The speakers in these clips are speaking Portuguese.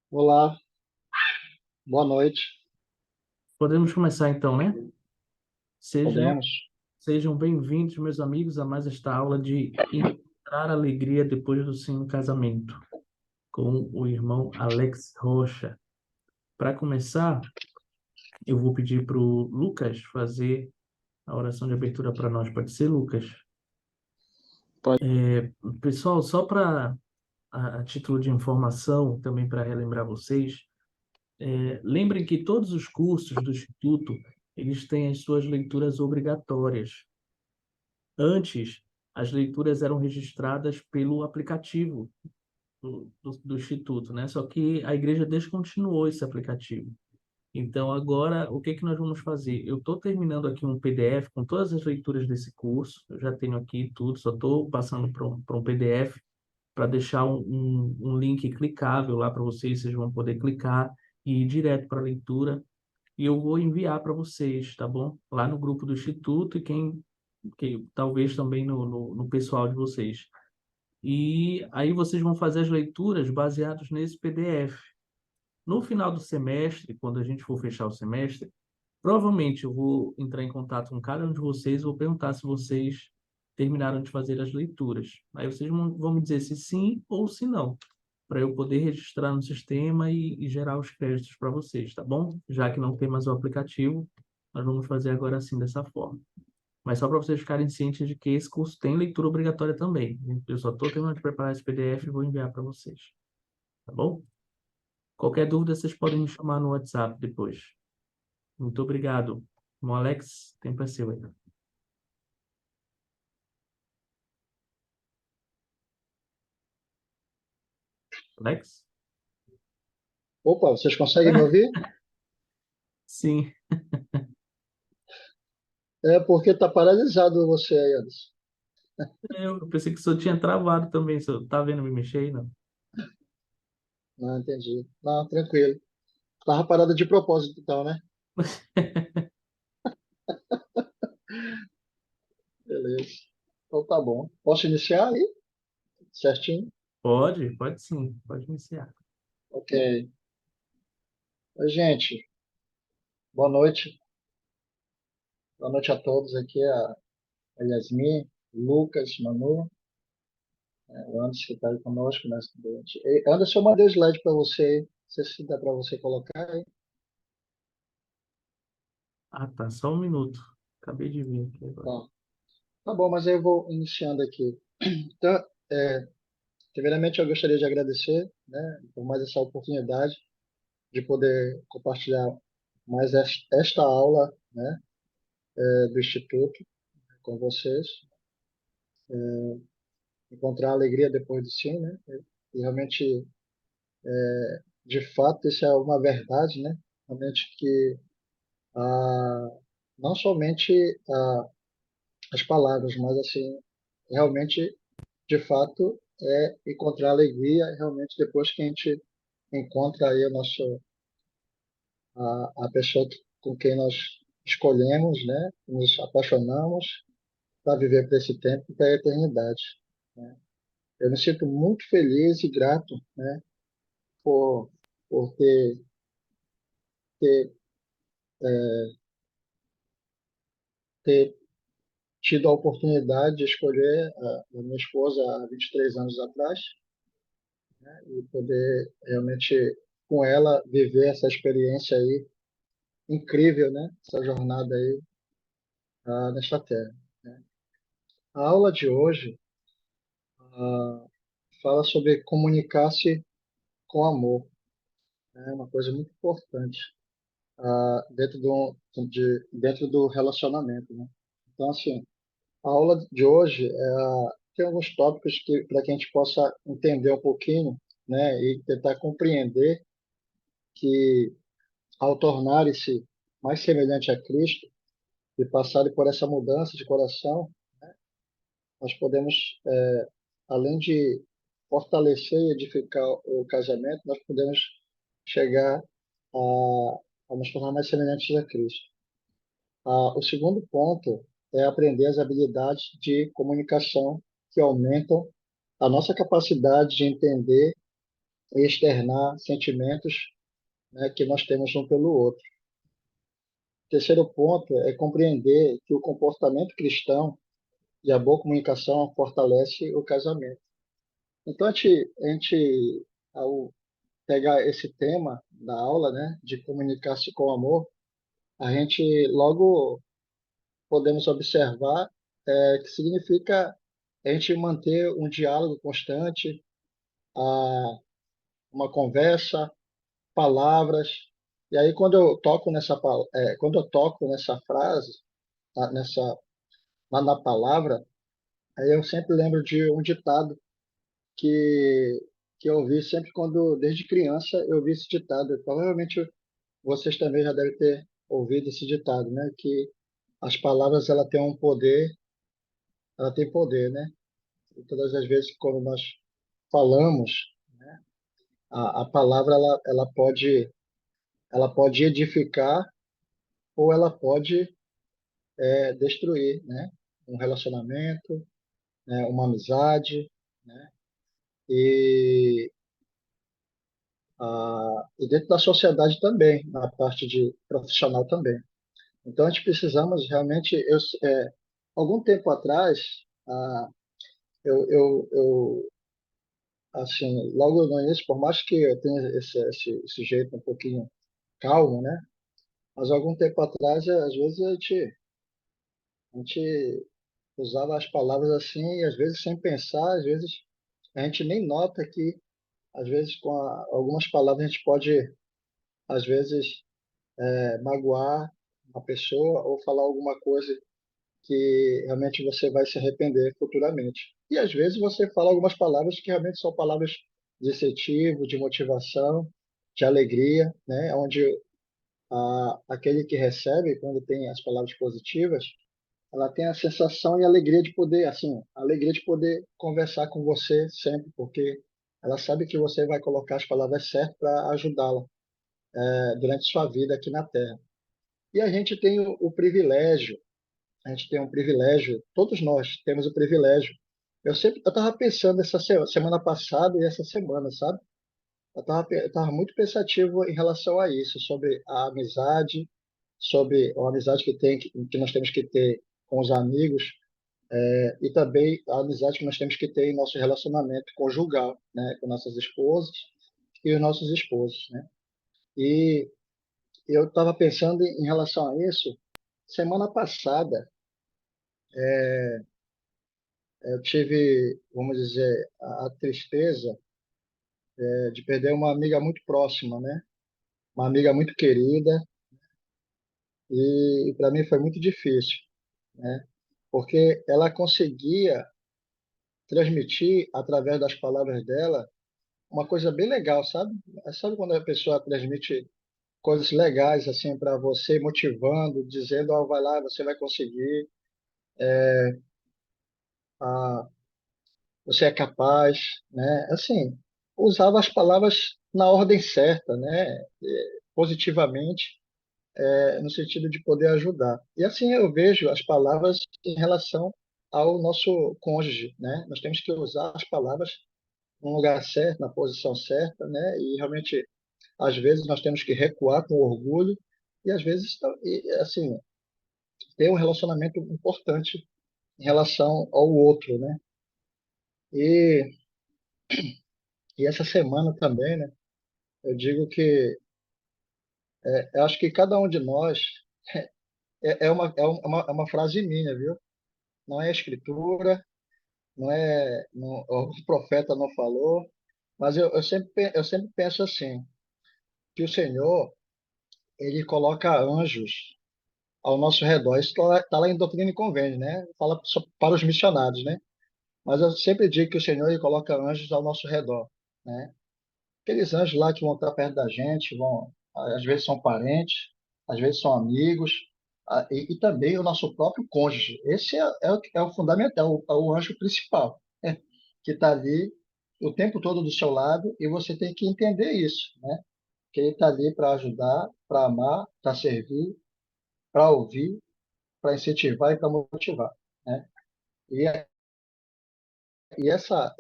Olá, boa noite. Podemos começar então, né? Sejam, Podemos? sejam bem-vindos, meus amigos, a mais esta aula de Encontrar Alegria Depois do Sim no Casamento, com o irmão Alex Rocha. Para começar, eu vou pedir para o Lucas fazer a oração de abertura para nós. Pode ser, Lucas? Pode. Pessoal, só para a título de informação, também para relembrar vocês, lembrem que todos os cursos do Instituto, eles têm as suas leituras obrigatórias. Antes, as leituras eram registradas pelo aplicativo do Instituto, né? Só que a igreja descontinuou esse aplicativo. Então, agora, o que que nós vamos fazer? Eu estou terminando aqui um PDF com todas as leituras desse curso, eu já tenho aqui tudo, só estou passando para um PDF para deixar um link clicável lá para vocês, vocês vão poder clicar e ir direto para a leitura e eu vou enviar para vocês, tá bom? Lá no grupo do Instituto e que talvez também no pessoal de vocês. E aí vocês vão fazer as leituras baseados nesse PDF. No final do semestre, quando a gente for fechar o semestre, provavelmente eu vou entrar em contato com cada um de vocês, vou perguntar se vocês terminaram de fazer as leituras. Aí vocês vão me dizer se sim ou se não, para eu poder registrar no sistema e gerar os créditos para vocês, tá bom? Já que não tem mais o aplicativo, nós vamos fazer agora assim, dessa forma. Mas só para vocês ficarem cientes de que esse curso tem leitura obrigatória também. Eu só estou terminando de preparar esse PDF e vou enviar para vocês, tá bom? Qualquer dúvida, vocês podem me chamar no WhatsApp depois. Muito obrigado. Bom, Alex, tempo é seu aí. Alex? Opa, vocês conseguem me ouvir? Sim, É porque está paralisado você aí, Anderson. eu pensei que o senhor tinha travado também. O senhor tá vendo me mexer aí, não? Não, entendi. Não, tranquilo. Tava parado de propósito, então, né? Beleza. Então tá bom. Posso iniciar aí? Certinho? Pode sim, pode iniciar. Ok. Oi, gente. Boa noite. Boa noite a todos. Aqui é a Yasmin, o Lucas, Manu, o Anderson que está aí conosco, né, estudante. Anderson, eu mandei o slide para você aí. Não sei se dá para você colocar aí. Ah, tá, só um minuto. Acabei de vir aqui agora. Tá. Tá bom, mas aí eu vou iniciando aqui. Então, primeiramente, eu gostaria de agradecer, né, por mais essa oportunidade de poder compartilhar mais esta aula, né, do Instituto com vocês, encontrar alegria depois do sim, né, e realmente, de fato, isso é uma verdade, né, realmente que não somente as palavras, mas assim, realmente, de fato, é encontrar alegria realmente depois que a gente encontra aí o nosso a pessoa com quem nós escolhemos, né? Nos apaixonamos para viver por esse tempo e para a eternidade, né? Eu me sinto muito feliz e grato, né? Por, por ter, ter tido a oportunidade de escolher a minha esposa há 23 anos atrás, né? E poder realmente com ela viver essa experiência aí incrível, né? Essa jornada aí nesta terra, né? A aula de hoje ah, fala sobre comunicar-se com amor. É uma coisa muito importante dentro do relacionamento, né? Então, assim, a aula de hoje tem alguns tópicos que para que a gente possa entender um pouquinho, né, e tentar compreender que ao tornar-se mais semelhante a Cristo e passar por essa mudança de coração, nós podemos, além de fortalecer e edificar o casamento, nós podemos chegar a nos tornar mais semelhantes a Cristo. O segundo ponto é aprender as habilidades de comunicação que aumentam a nossa capacidade de entender e externar sentimentos, né, que nós temos um pelo outro. O terceiro ponto é compreender que o comportamento cristão e a boa comunicação fortalece o casamento. Então, ao pegar esse tema da aula, né, de comunicar-se com amor, a gente logo podemos observar que significa a gente manter um diálogo constante, uma conversa, palavras. E aí, quando eu toco nessa frase, nessa, na palavra, aí eu sempre lembro de um ditado que, que eu ouvi sempre desde criança, eu ouvi esse ditado. Provavelmente vocês também já devem ter ouvido esse ditado, né? Que as palavras, ela tem poder, né? E todas as vezes que quando nós falamos, a palavra, ela pode edificar ou ela pode destruir, né? Um relacionamento, né? Uma amizade, né? E, e dentro da sociedade também, na parte de profissional também. Então, a gente precisamos realmente. Algum tempo atrás, ah, eu, assim, logo no início, por mais que eu tenha esse jeito um pouquinho calmo, né? Mas algum tempo atrás, às vezes a gente usava as palavras assim, e às vezes sem pensar, às vezes a gente nem nota que, às vezes, algumas palavras a gente pode, às vezes, magoar uma pessoa ou falar alguma coisa que realmente você vai se arrepender futuramente. E às vezes você fala algumas palavras que realmente são palavras de incentivo, de motivação, de alegria, né? Onde aquele que recebe, quando tem as palavras positivas, ela tem a sensação e a alegria de poder, assim, a alegria de poder conversar com você sempre, porque ela sabe que você vai colocar as palavras certas para ajudá-la durante sua vida aqui na Terra. E a gente tem o privilégio, a gente tem um privilégio, todos nós temos o privilégio. Eu estava pensando essa semana passada e essa semana, sabe? Eu tava muito pensativo em relação a isso, sobre a amizade, sobre a amizade que nós temos que ter com os amigos, e também a amizade que nós temos que ter em nosso relacionamento conjugal, né, com nossas esposas e os nossos esposos, né? E eu estava pensando em relação a isso. Semana passada, eu tive, vamos dizer, a tristeza, de perder uma amiga muito próxima, né? Uma amiga muito querida, e para mim foi muito difícil, né? Porque ela conseguia transmitir, através das palavras dela, uma coisa bem legal, sabe? Sabe quando a pessoa transmite coisas legais assim para você, motivando, dizendo, ó, vai lá, você vai conseguir, ah, você é capaz, né? Assim, usava as palavras na ordem certa, né? Positivamente, no sentido de poder ajudar. E assim eu vejo as palavras em relação ao nosso cônjuge, né? Nós temos que usar as palavras no lugar certo, na posição certa, né? E realmente, às vezes, nós temos que recuar com orgulho e, às vezes, assim, ter um relacionamento importante em relação ao outro, né? E, e essa semana também, né? Eu digo que eu acho que cada um de nós é uma frase minha, viu? Não é escritura, o profeta não falou, mas eu sempre penso assim, que o Senhor, ele coloca anjos ao nosso redor. Isso está lá em Doutrina e Convênio, né? Fala para os missionários, né? Mas eu sempre digo que o Senhor, ele coloca anjos ao nosso redor, né? Aqueles anjos lá que vão estar perto da gente, às vezes são parentes, às vezes são amigos, e também o nosso próprio cônjuge. Esse é o fundamental, é o anjo principal, né? Que está ali o tempo todo do seu lado, e você tem que entender isso, né? Que ele está ali para ajudar, para amar, para servir, para ouvir, para incentivar e para motivar, né? E, e essa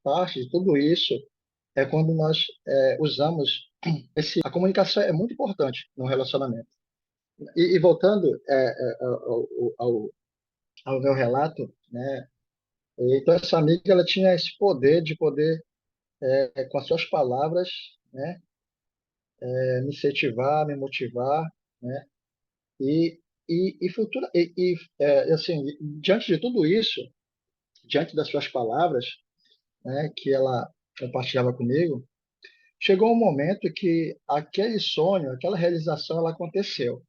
parte de tudo isso é quando nós usamos a comunicação é muito importante no relacionamento. E voltando ao meu relato, né? Então essa amiga ela tinha esse poder de poder com as suas palavras, né? Me incentivar, me motivar, né? E futura assim, diante de tudo isso, diante das suas palavras, né? Que ela compartilhava comigo, chegou um momento que aquele sonho, aquela realização, ela aconteceu,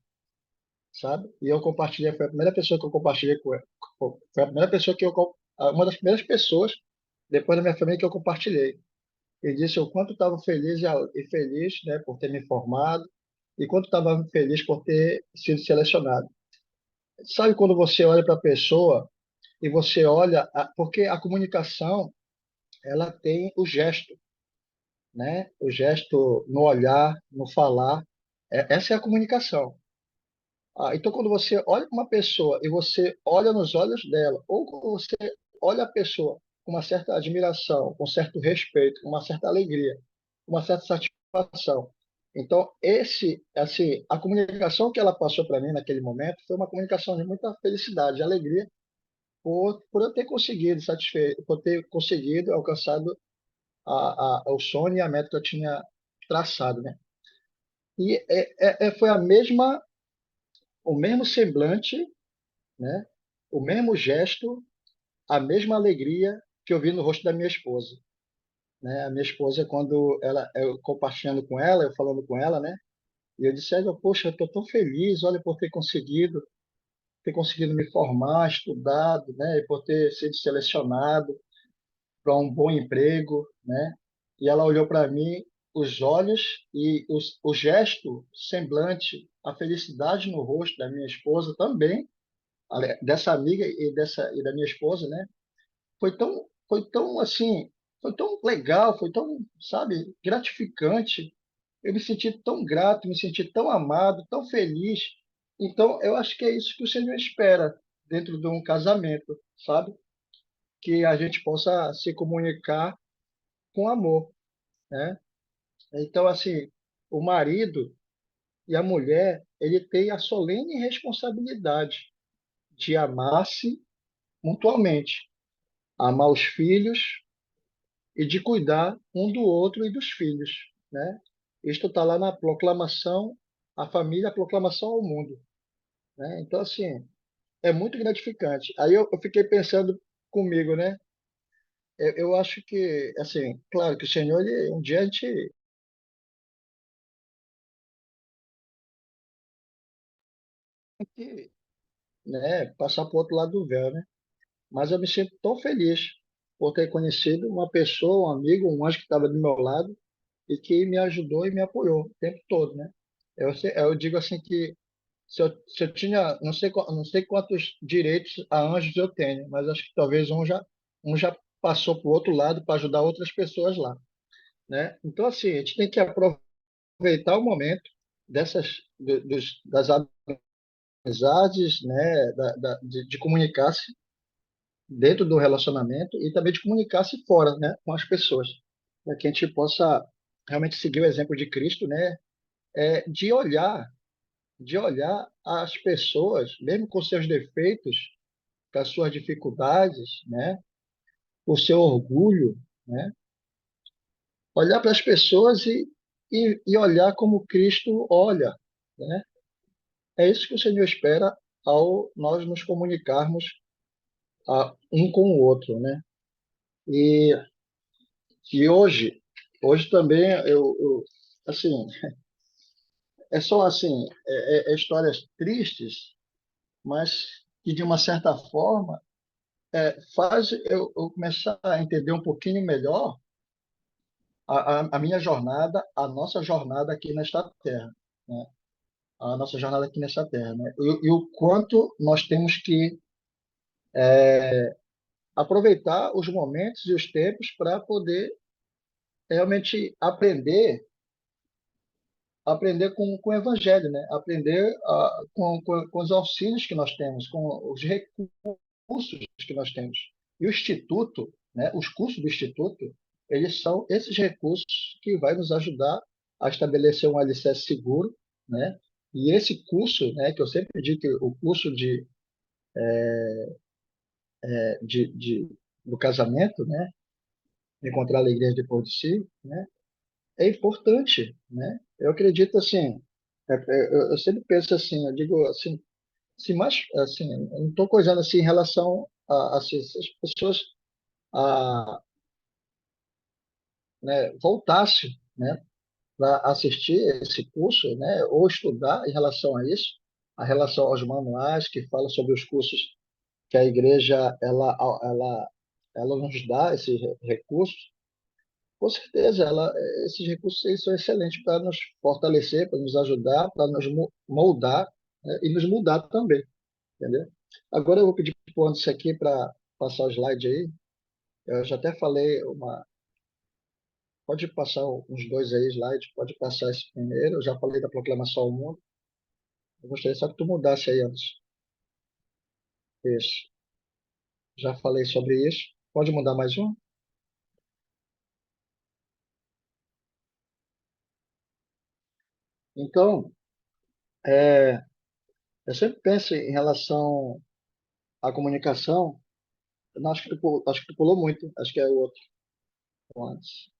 sabe? E eu compartilhei, foi a primeira pessoa que eu compartilhei com ela, foi a primeira pessoa que uma das primeiras pessoas depois da minha família que eu compartilhei. Ele disse o quanto estava feliz e feliz, né, por ter me formado e quanto estava feliz por ter sido selecionado. Sabe quando você olha para a pessoa e você olha, porque a comunicação, ela tem o gesto, né? O gesto no olhar, no falar, essa é a comunicação. Então, quando você olha para uma pessoa e você olha nos olhos dela, ou quando você olha a pessoa com uma certa admiração, com certo respeito, com uma certa alegria, com uma certa satisfação. Então, assim, a comunicação que ela passou para mim naquele momento foi uma comunicação de muita felicidade, alegria, por eu ter conseguido por ter conseguido alcançado o sonho e a meta que eu tinha traçado, né? E foi o mesmo semblante, né? O mesmo gesto, a mesma alegria que eu vi no rosto da minha esposa, né? A minha esposa, quando eu compartilhando com ela, eu falando com ela, né? E eu disse, poxa, eu estou tão feliz, olha, por ter conseguido me formar, estudado, né? E por ter sido selecionado para um bom emprego, né? E ela olhou para mim, os olhos e o gesto, semblante, a felicidade no rosto da minha esposa também, dessa amiga e da minha esposa, né? Foi tão assim, foi tão legal, foi tão, sabe, gratificante. Eu me senti tão grato, me senti tão amado, tão feliz. Então, eu acho que é isso que o Senhor espera dentro de um casamento, sabe? Que a gente possa se comunicar com amor, né? Então, assim, o marido e a mulher, ele tem a solene responsabilidade de amar-se mutuamente, amar os filhos e de cuidar um do outro e dos filhos, né? Isto está lá na proclamação, a família, a proclamação ao mundo, né? Então, assim, é muito gratificante. Aí eu fiquei pensando comigo, né? Eu acho que, assim, claro que o Senhor, um dia a gente tem que, né, passar para o outro lado do véu, né? Mas eu me sinto tão feliz por ter conhecido uma pessoa, um amigo, um anjo que estava do meu lado e que me ajudou e me apoiou o tempo todo, né? Eu digo assim que se eu tinha, não sei quantos direitos a anjos eu tenho, mas acho que talvez um já passou para o outro lado para ajudar outras pessoas lá, né? Então, assim, a gente tem que aproveitar o momento das amizades, né? De comunicar-se dentro do relacionamento e também de comunicar-se fora, né? Com as pessoas, para que a gente possa realmente seguir o exemplo de Cristo, né? De olhar as pessoas, mesmo com seus defeitos, com as suas dificuldades, né? O seu orgulho, né? Olhar para as pessoas e olhar como Cristo olha, né? É isso que o Senhor espera ao nós nos comunicarmos um com o outro, né? E, hoje também assim, é só assim, histórias tristes, mas que de uma certa forma faz eu começar a entender um pouquinho melhor a minha jornada, a nossa jornada aqui nesta terra, né? A nossa jornada aqui nessa terra, né? E o quanto nós temos que aproveitar os momentos e os tempos para poder realmente aprender com o Evangelho, né? Aprender com os auxílios que nós temos, com os recursos que nós temos. E o Instituto, né? Os cursos do Instituto, eles são esses recursos que vai nos ajudar a estabelecer um alicerce seguro, né? E esse curso, né, que eu sempre digo que o curso do casamento, né, encontrar a alegria depois de si, né, é importante, né? Eu acredito assim, eu sempre penso assim, eu digo assim, se mais, assim, eu não estou coisando assim em relação a assim, se as pessoas a, né, voltassem, né, para assistir esse curso, né, ou estudar em relação a isso, a relação aos manuais que falam sobre os cursos que a igreja ela nos dá esses recursos. Com certeza, esses recursos eles são excelentes para nos fortalecer, para nos ajudar, para nos moldar, né, e nos mudar também, entendeu? Agora eu vou pedir para o Anderson aqui para passar o slide aí. Eu já até falei uma. Pode passar uns dois aí slides, pode passar esse primeiro. Eu já falei da proclamação ao mundo. Eu gostaria só que tu mudasse aí antes. Isso. Já falei sobre isso. Pode mudar mais um? Então, é, eu sempre penso em relação à comunicação. Não, acho que tu pulou muito. Acho que é o outro antes.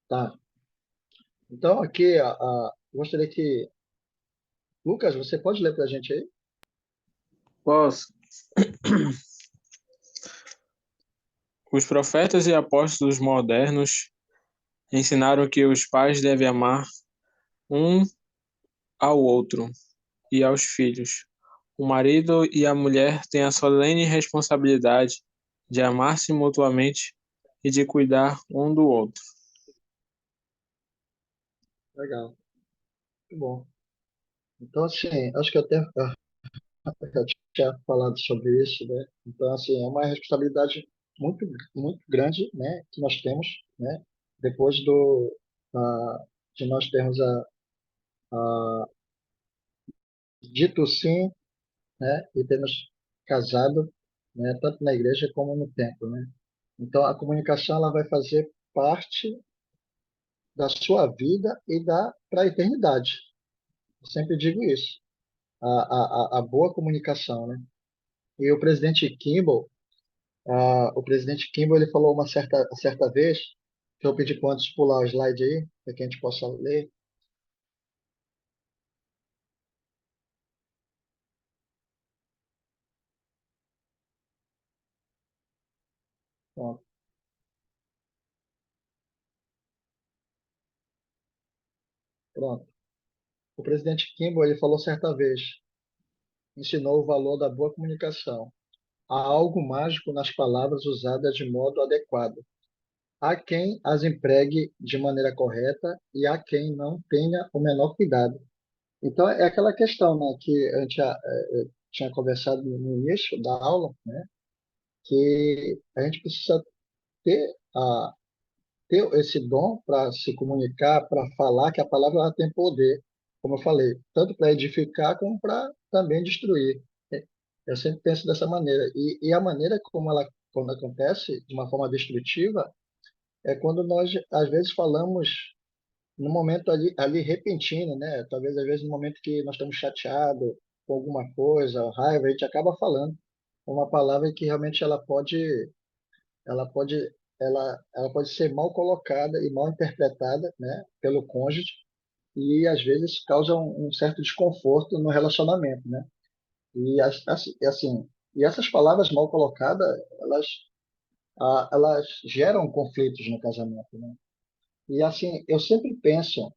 Tá. Então, aqui, gostaria que. Lucas, você pode ler para a gente aí? Posso. Os profetas e apóstolos modernos ensinaram que os pais devem amar um ao outro e aos filhos. O marido e a mulher têm a solene responsabilidade de amar-se mutuamente e de cuidar um do outro. Legal. Muito bom. Então, assim, acho que até eu tinha falado sobre isso, né? Então, assim, é uma responsabilidade muito, muito grande, né, que nós temos, né, depois de nós termos a dito sim, né, e termos casado, né, tanto na igreja como no templo, né? Então, a comunicação ela vai fazer parte da sua vida e para a eternidade. Eu sempre digo isso. A boa comunicação, né? E o presidente Kimball, ele falou uma certa vez, que eu pedi para o Anderson pular o slide aí, para que a gente possa ler. Pronto, pronto. O presidente Kimball, ele falou certa vez, ensinou o valor da boa comunicação. Há algo mágico nas palavras usadas de modo adequado. Há quem as empregue de maneira correta e há quem não tenha o menor cuidado. Então, é aquela questão, né, que a gente tinha conversado no início da aula, né, que a gente precisa ter, ter esse dom para se comunicar, para falar, que a palavra ela tem poder, como eu falei, tanto para edificar como para também destruir. Eu sempre penso dessa maneira. E a maneira como ela, quando acontece de uma forma destrutiva, é quando nós, às vezes, falamos no momento ali repentino, né? Talvez, às vezes, no momento que nós estamos chateados com alguma coisa, raiva, a gente acaba falando uma palavra que realmente ela pode, ela pode ser mal colocada e mal interpretada, né? Pelo cônjuge e, às vezes, causa um certo desconforto no relacionamento, né? E, assim, e essas palavras mal colocadas, elas geram conflitos no casamento, né? E, assim, eu sempre penso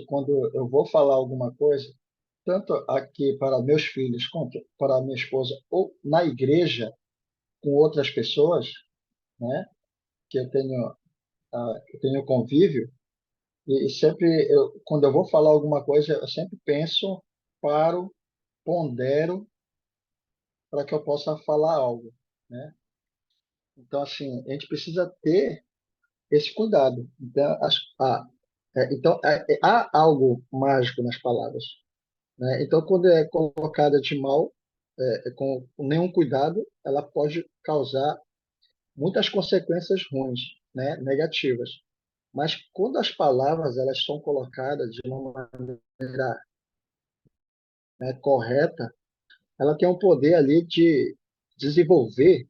quando eu vou falar alguma coisa, tanto aqui para meus filhos quanto para minha esposa, ou na igreja com outras pessoas, né, que eu tenho convívio, e sempre, quando eu vou falar alguma coisa, eu sempre penso, paro, pondero, para que eu possa falar algo, né? Então, assim, a gente precisa ter esse cuidado. Então, há algo mágico nas palavras, né? Então, quando é colocada de mal, com nenhum cuidado, ela pode causar muitas consequências ruins, né? Negativas. Mas quando as palavras elas são colocadas de uma maneira, né, correta, ela tem o poder ali de desenvolver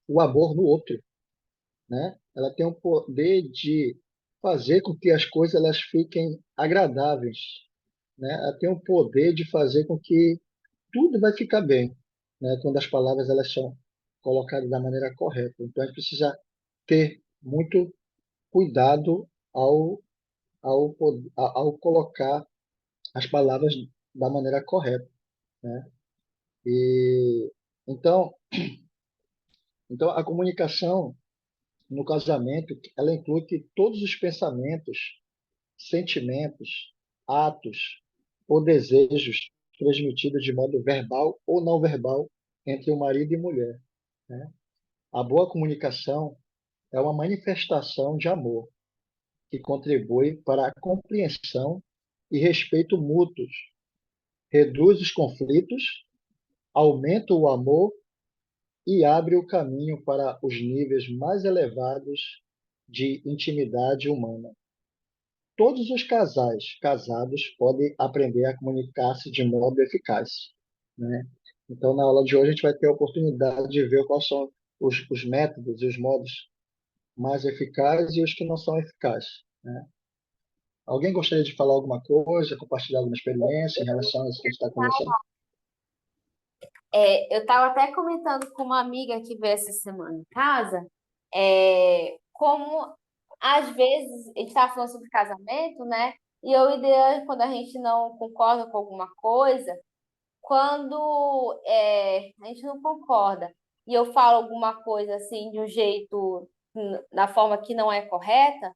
o amor no outro, né? Ela tem o poder de fazer com que as coisas elas fiquem agradáveis, né? Ela tem o poder de fazer com que tudo vai ficar bem, né? Quando as palavras elas são colocadas da maneira correta. Então a gente precisa ter muito cuidado ao colocar as palavras da maneira correta, né? E então, então a comunicação no casamento, ela inclui que todos os pensamentos, sentimentos, atos ou desejos transmitidos de modo verbal ou não verbal entre o marido e mulher, né? A boa comunicação é uma manifestação de amor que contribui para a compreensão e respeito mútuos, reduz os conflitos, aumenta o amor e abre o caminho para os níveis mais elevados de intimidade humana. Todos os casais casados podem aprender a comunicar-se de modo eficaz, né? Então, na aula de hoje, a gente vai ter a oportunidade de ver quais são os métodos e os modos mais eficazes e os que não são eficazes, né? Alguém gostaria de falar alguma coisa, compartilhar alguma experiência em relação a isso que a gente está conversando? Eu estava até comentando com uma amiga que veio essa semana em casa, como às vezes a gente estava falando sobre casamento, né? E eu ideia quando a gente não concorda com alguma coisa, quando a gente não concorda e eu falo alguma coisa assim de um jeito, na forma que não é correta,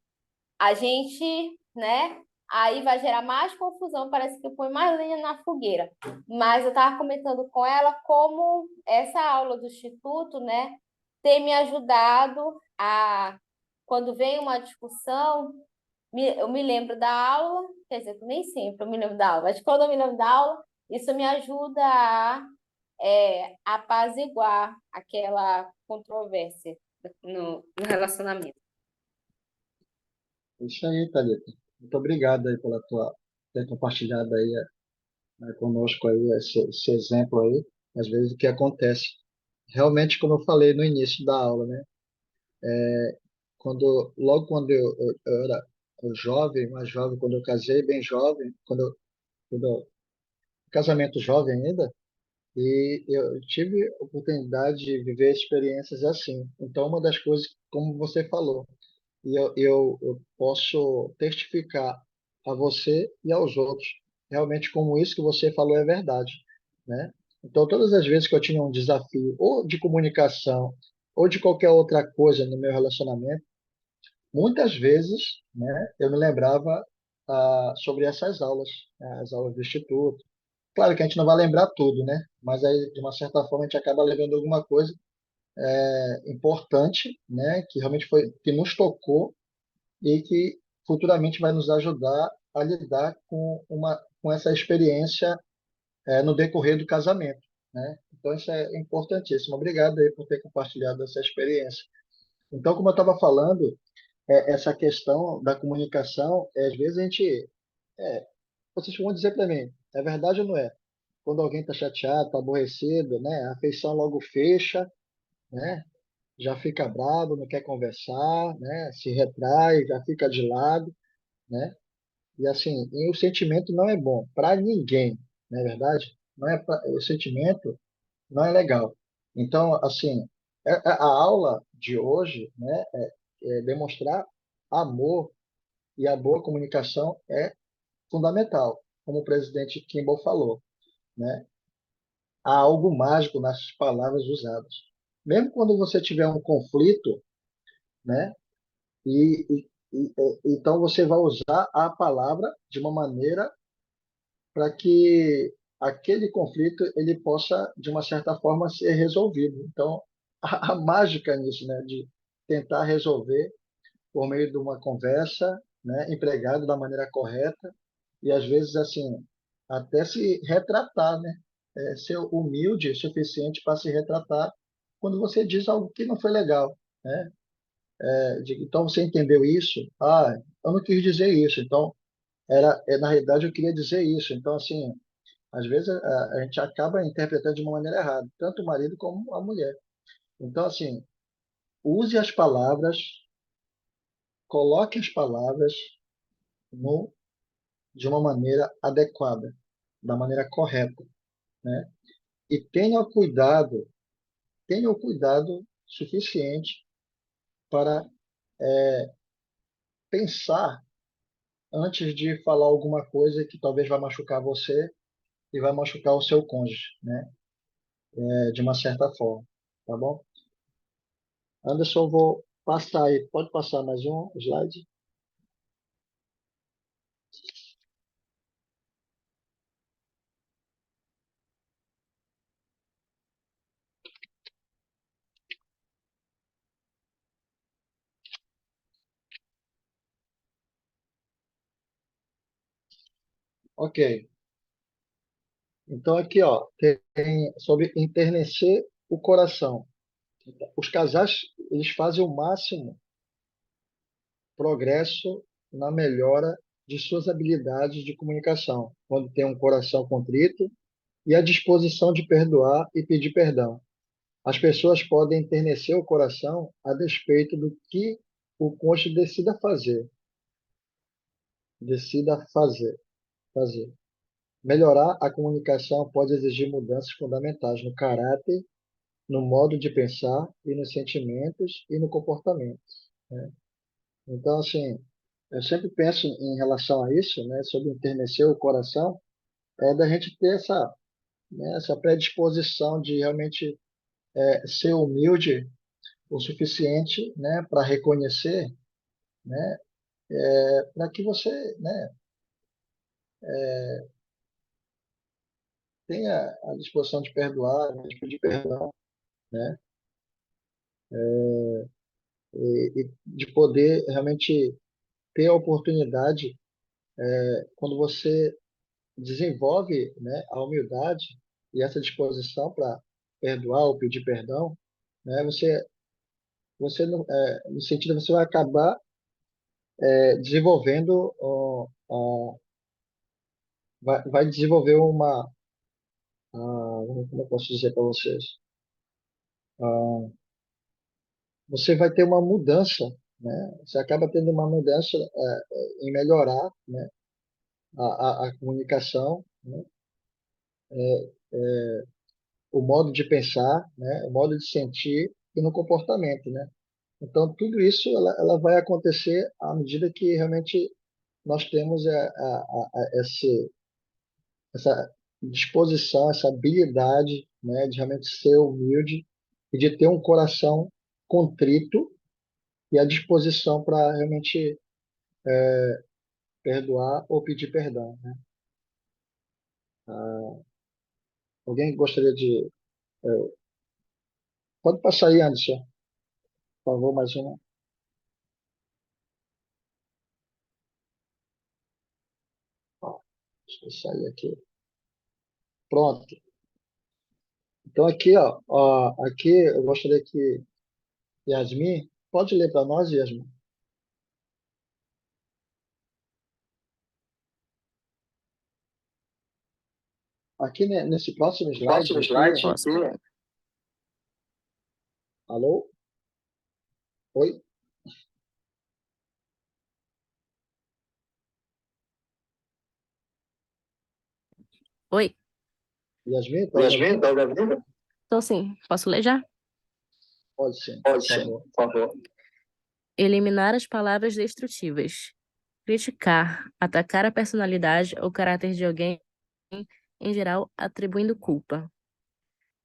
a gente, né? Aí vai gerar mais confusão, parece que põe mais lenha na fogueira. Mas eu estava comentando com ela como essa aula do Instituto, né, tem me ajudado a, quando vem uma discussão, eu me lembro da aula, quer dizer, nem sempre eu me lembro da aula, mas quando eu me lembro da aula, isso me ajuda a apaziguar aquela controvérsia no relacionamento. Isso aí, Thalita. Muito obrigado aí pela tua ter compartilhado aí, né, conosco aí esse exemplo aí, às vezes o que acontece. Realmente, como eu falei no início da aula, né? Logo quando eu era jovem, mais jovem, quando eu casei, bem jovem, casamento jovem ainda, e eu tive a oportunidade de viver experiências assim. Então, uma das coisas, como você falou, e eu posso testificar a você e aos outros, realmente como isso que você falou é verdade, né? Então, todas as vezes que eu tinha um desafio, ou de comunicação, ou de qualquer outra coisa no meu relacionamento, muitas vezes, né, eu me lembrava sobre essas aulas, né, as aulas do Instituto. Claro que a gente não vai lembrar tudo, né? Mas aí, de uma certa forma, a gente acaba lembrando alguma coisa importante, né, que realmente foi, que nos tocou e que futuramente vai nos ajudar a lidar com essa experiência no decorrer do casamento, né? Então, isso é importantíssimo. Obrigado aí por ter compartilhado essa experiência. Então, como eu estava falando, essa questão da comunicação, às vezes a gente, vocês vão dizer para mim, é verdade ou não é? Quando alguém está chateado, está aborrecido, né? A afeição logo fecha, né? Já fica bravo, não quer conversar, né? Se retrai, já fica de lado, né? E assim, e o sentimento não é bom para ninguém, não é verdade? Não é o sentimento não é legal. Então, assim, a aula de hoje, né, é demonstrar amor e a boa comunicação é fundamental, como o presidente Kimball falou, né? Há algo mágico nas palavras usadas. Mesmo quando você tiver um conflito, né? Então você vai usar a palavra de uma maneira para que aquele conflito ele possa de uma certa forma ser resolvido. Então a mágica nisso, né, de tentar resolver por meio de uma conversa, né, empregado da maneira correta, e às vezes, assim, até se retratar, né? Ser humilde o suficiente para se retratar quando você diz algo que não foi legal, né? Então, você entendeu isso? Ah, eu não quis dizer isso. Então, na realidade, eu queria dizer isso. Então, assim, às vezes a gente acaba interpretando de uma maneira errada, tanto o marido como a mulher. Então, assim, use as palavras, coloque as palavras no, de uma maneira adequada, da maneira correta, né? E tenha o cuidado suficiente para pensar antes de falar alguma coisa que talvez vai machucar você e vai machucar o seu cônjuge, né? De uma certa forma, tá bom? Anderson, eu vou passar aí. Pode passar mais um slide? Ok. Então aqui, ó, tem sobre enternecer o coração. Os casais, eles fazem o máximo progresso na melhora de suas habilidades de comunicação, quando tem um coração contrito e a disposição de perdoar e pedir perdão. As pessoas podem enternecer o coração a despeito do que o cônjuge decida fazer. Melhorar a comunicação pode exigir mudanças fundamentais no caráter, no modo de pensar e nos sentimentos e no comportamento, né? Então, assim, eu sempre penso em relação a isso, né, sobre enternecer o coração, da gente ter essa, né, essa predisposição de realmente ser humilde o suficiente, né, para reconhecer, né, para que você, né, tenha a disposição de perdoar, né, de pedir perdão, né, e de poder realmente ter a oportunidade, quando você desenvolve, né, a humildade e essa disposição para perdoar ou pedir perdão, né, você no sentido você vai acabar desenvolvendo, vai desenvolver como eu posso dizer para vocês, Ah, você vai ter uma mudança, né? Você acaba tendo uma mudança em melhorar, né, a comunicação, né? O modo de pensar, né? O modo de sentir e no comportamento, né? Então, tudo isso ela vai acontecer à medida que realmente nós temos essa disposição, essa habilidade, né, de realmente ser humilde e de ter um coração contrito e a disposição para realmente perdoar ou pedir perdão, né? Ah, alguém gostaria de... pode passar aí, Anderson, por favor, mais uma. Ó, deixa eu sair aqui. Pronto. Então, aqui, aqui eu gostaria que Yasmin, pode ler para nós, Yasmin? Aqui nesse próximo slide, aqui, alô? Oi? Oi, Yasmin, está me ouvindo? estou sim. Posso ler já? Pode sim, por favor. Eliminar as palavras destrutivas. Criticar, atacar a personalidade ou caráter de alguém, em geral, atribuindo culpa.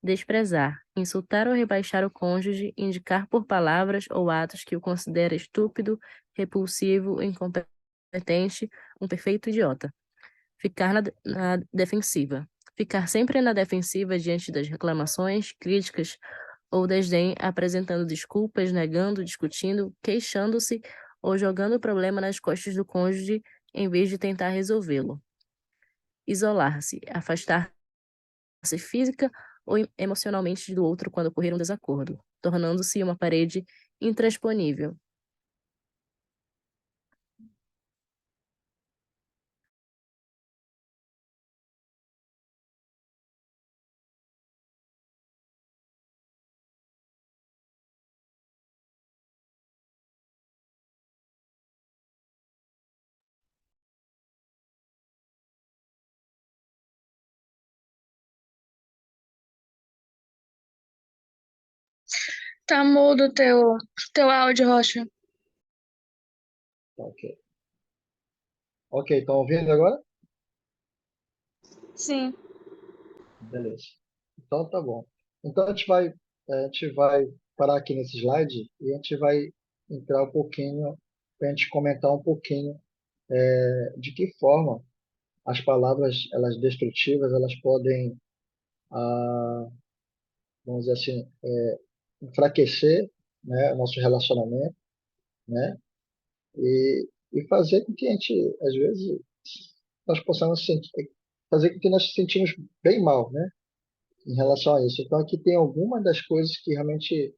Desprezar, insultar ou rebaixar o cônjuge, indicar por palavras ou atos que o considera estúpido, repulsivo, incompetente, um perfeito idiota. Ficar na defensiva. Ficar sempre na defensiva diante das reclamações, críticas ou desdém, apresentando desculpas, negando, discutindo, queixando-se ou jogando o problema nas costas do cônjuge em vez de tentar resolvê-lo. Isolar-se, afastar-se física ou emocionalmente do outro quando ocorrer um desacordo, tornando-se uma parede intransponível. Tá mudo teu áudio, Rocha. Tá, ok. Ok, estão ouvindo agora? Sim. Beleza. Então tá bom. Então a gente vai parar aqui nesse slide e a gente vai entrar um pouquinho, para a gente comentar um pouquinho de que forma as palavras elas destrutivas elas podem, vamos dizer assim, enfraquecer, né, o nosso relacionamento, né, e fazer com que a gente, às vezes, nós possamos fazer com que nós nos sentimos bem mal, né, em relação a isso. Então, aqui tem algumas das coisas que realmente,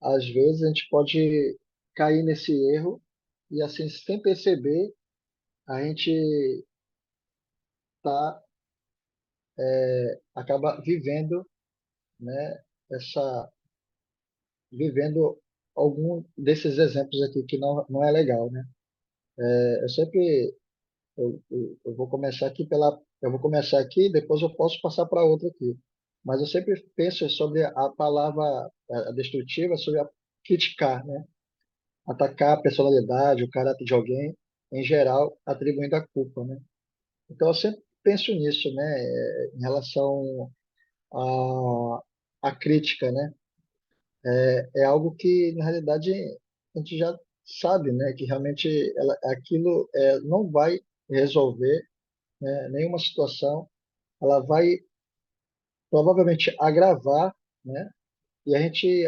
às vezes, a gente pode cair nesse erro e, assim, sem perceber, a gente acaba vivendo, né, essa, vivendo algum desses exemplos aqui que não é legal, né? Eu sempre eu vou começar aqui eu vou começar aqui, depois eu posso passar para outra aqui. Mas eu sempre penso sobre a palavra a destrutiva, sobre criticar, né? Atacar a personalidade, o caráter de alguém, em geral, atribuindo a culpa, né? Então eu sempre penso nisso, né? Em relação à crítica, né? É algo que, na realidade, a gente já sabe, né? Que realmente aquilo não vai resolver, né, nenhuma situação, ela vai provavelmente agravar, né? E a gente,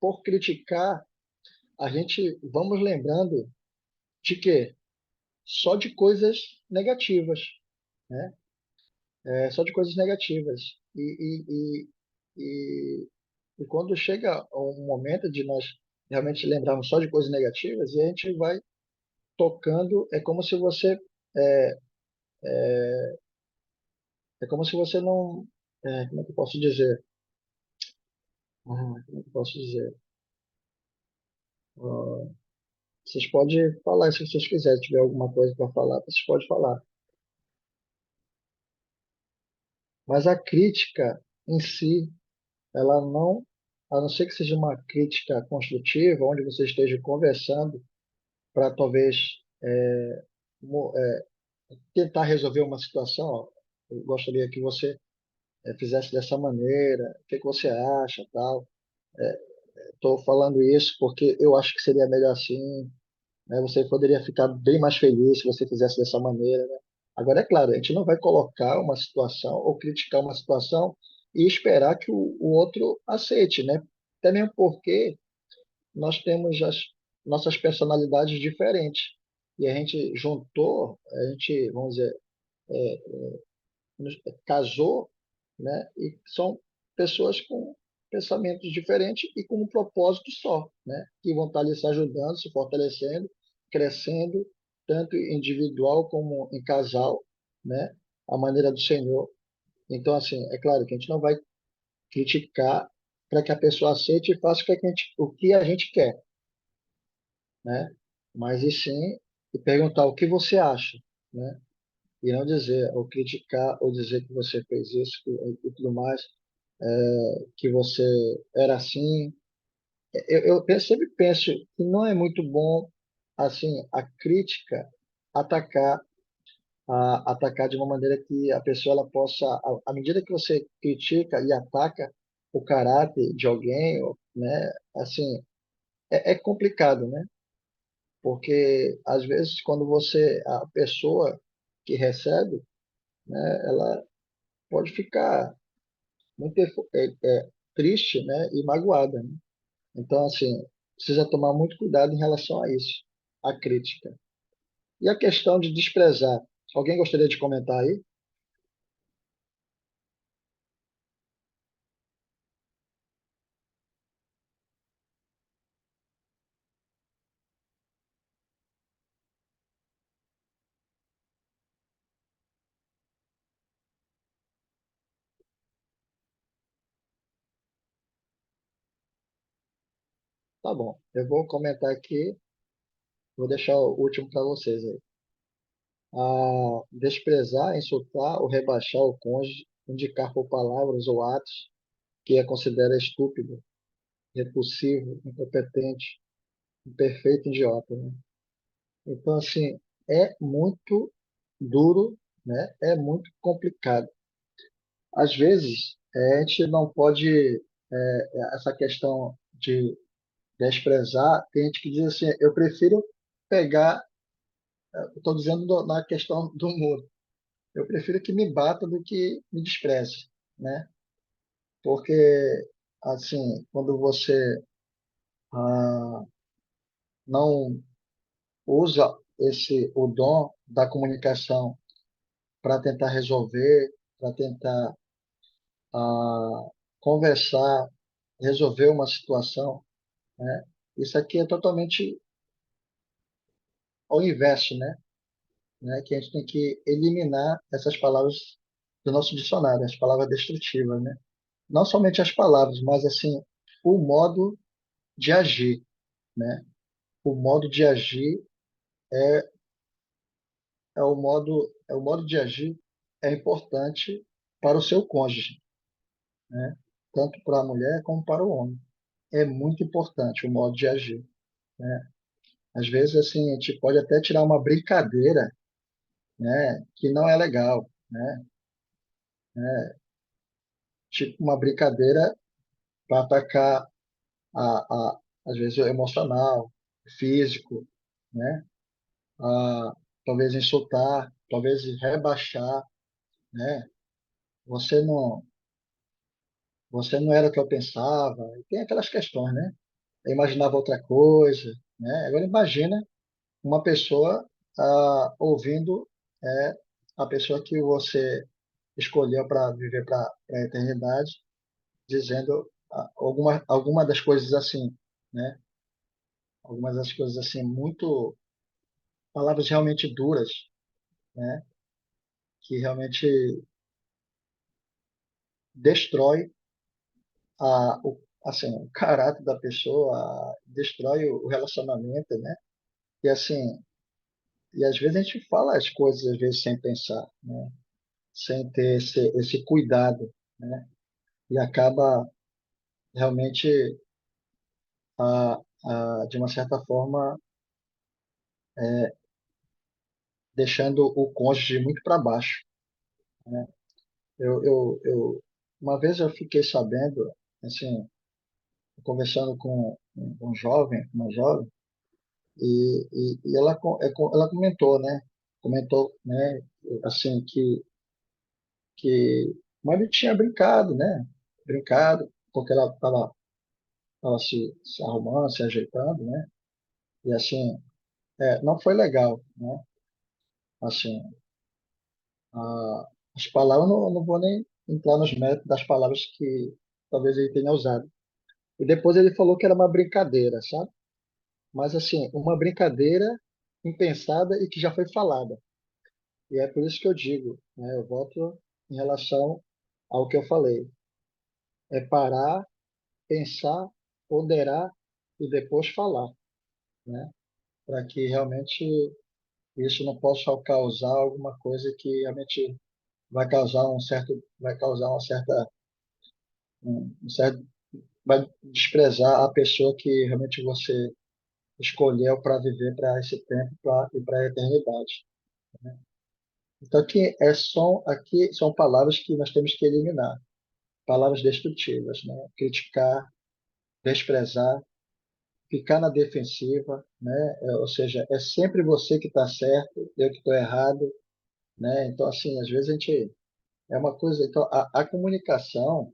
por criticar, a gente vamos lembrando de quê? Só de coisas negativas, né? Só de coisas negativas. E, e quando chega um momento de nós realmente lembrarmos só de coisas negativas, e a gente vai tocando, é, é como se você não, como é que eu posso dizer? Como é que eu posso dizer? Ah, vocês podem falar se vocês quiserem, se tiver alguma coisa para falar, vocês podem falar. Mas a crítica em si, ela não, a não ser que seja uma crítica construtiva, onde você esteja conversando para talvez mo- é, tentar resolver uma situação. Ó, eu gostaria que você fizesse dessa maneira, o que que você acha, tal. Estou falando isso porque eu acho que seria melhor assim, né? Você poderia ficar bem mais feliz se você fizesse dessa maneira, né? Agora, é claro, a gente não vai colocar uma situação ou criticar uma situação e esperar que o outro aceite, né? Até mesmo porque nós temos as nossas personalidades diferentes e a gente juntou, a gente, vamos dizer, casou, né? E são pessoas com pensamentos diferentes e com um propósito só, né? Que vão estar ali se ajudando, se fortalecendo, crescendo, tanto individual como em casal, né? A maneira do Senhor. Então, assim, é claro que a gente não vai criticar para que a pessoa aceite e faça o que a gente quer, né? Mas e sim e perguntar o que você acha, né? E não dizer, ou criticar, ou dizer que você fez isso e tudo mais, que você era assim. Sempre penso que não é muito bom, assim, a crítica atacar, atacar de uma maneira que a pessoa ela possa, à medida que você critica e ataca o caráter de alguém, né, assim, é complicado, né? Porque às vezes quando a pessoa que recebe, né, ela pode ficar muito triste, né, e magoada, né? Então, assim, precisa tomar muito cuidado em relação a isso, a crítica. E a questão de desprezar. Alguém gostaria de comentar aí? Tá bom. Eu vou comentar aqui, vou deixar o último para vocês aí. A desprezar, insultar ou rebaixar o cônjuge, indicar por palavras ou atos que a considera estúpido, repulsivo, incompetente, imperfeito, idiota, né? Então, assim, é muito duro, né? É muito complicado. Às vezes, a gente não pode, essa questão de desprezar, tem gente que diz assim, eu prefiro pegar, estou dizendo na questão do muro, eu prefiro que me bata do que me despreze, né? Porque, assim, quando você não usa o dom da comunicação para tentar resolver, para tentar conversar, resolver uma situação, né? Isso aqui é totalmente ao inverso, né? Que a gente tem que eliminar essas palavras do nosso dicionário, as palavras destrutivas, né? Não somente as palavras, mas assim o modo de agir, né? O modo de agir é o modo de agir é importante para o seu cônjuge, né? Tanto para a mulher como para o homem. É muito importante o modo de agir, né? Às vezes assim a gente pode até tirar uma brincadeira, né? Que não é legal, né? Tipo uma brincadeira para atacar às vezes o emocional, o físico, né? A, talvez insultar, talvez rebaixar, né? Você não, você não era o que eu pensava. E tem aquelas questões, né? Eu imaginava outra coisa, né? Agora imagina uma pessoa ouvindo é, a pessoa que você escolheu para viver para a eternidade, dizendo alguma das coisas assim, né? Algumas das coisas assim muito palavras realmente duras, né? Que realmente destrói assim, o caráter da pessoa, destrói o relacionamento, né? E assim, e às vezes a gente fala as coisas às vezes sem pensar, né? Sem ter esse cuidado, né? E acaba realmente, de uma certa forma, deixando o cônjuge muito para baixo, né? Uma vez eu fiquei sabendo, assim, conversando com um jovem, uma jovem, e ela, ela comentou, né? Comentou, né? Assim, que o marido tinha brincado, né? Brincado, porque ela estava se arrumando, se ajeitando, né? E assim, não foi legal, né? Assim, as palavras, não vou nem entrar nos méritos das palavras que talvez ele tenha usado. E depois ele falou que era uma brincadeira, sabe? Mas assim, uma brincadeira impensada e que já foi falada. E é por isso que eu digo, né? Eu voto em relação ao que eu falei. É parar, pensar, ponderar e depois falar, né? Para que realmente isso não possa causar alguma coisa que realmente vai causar uma certa, um certo, vai desprezar a pessoa que realmente você escolheu para viver para esse tempo e para a eternidade. Então aqui são palavras que nós temos que eliminar, palavras destrutivas, né? Criticar, desprezar, ficar na defensiva, né? Ou seja, é sempre você que está certo, eu que estou errado, né? Então assim, às vezes a gente é uma coisa. Então a comunicação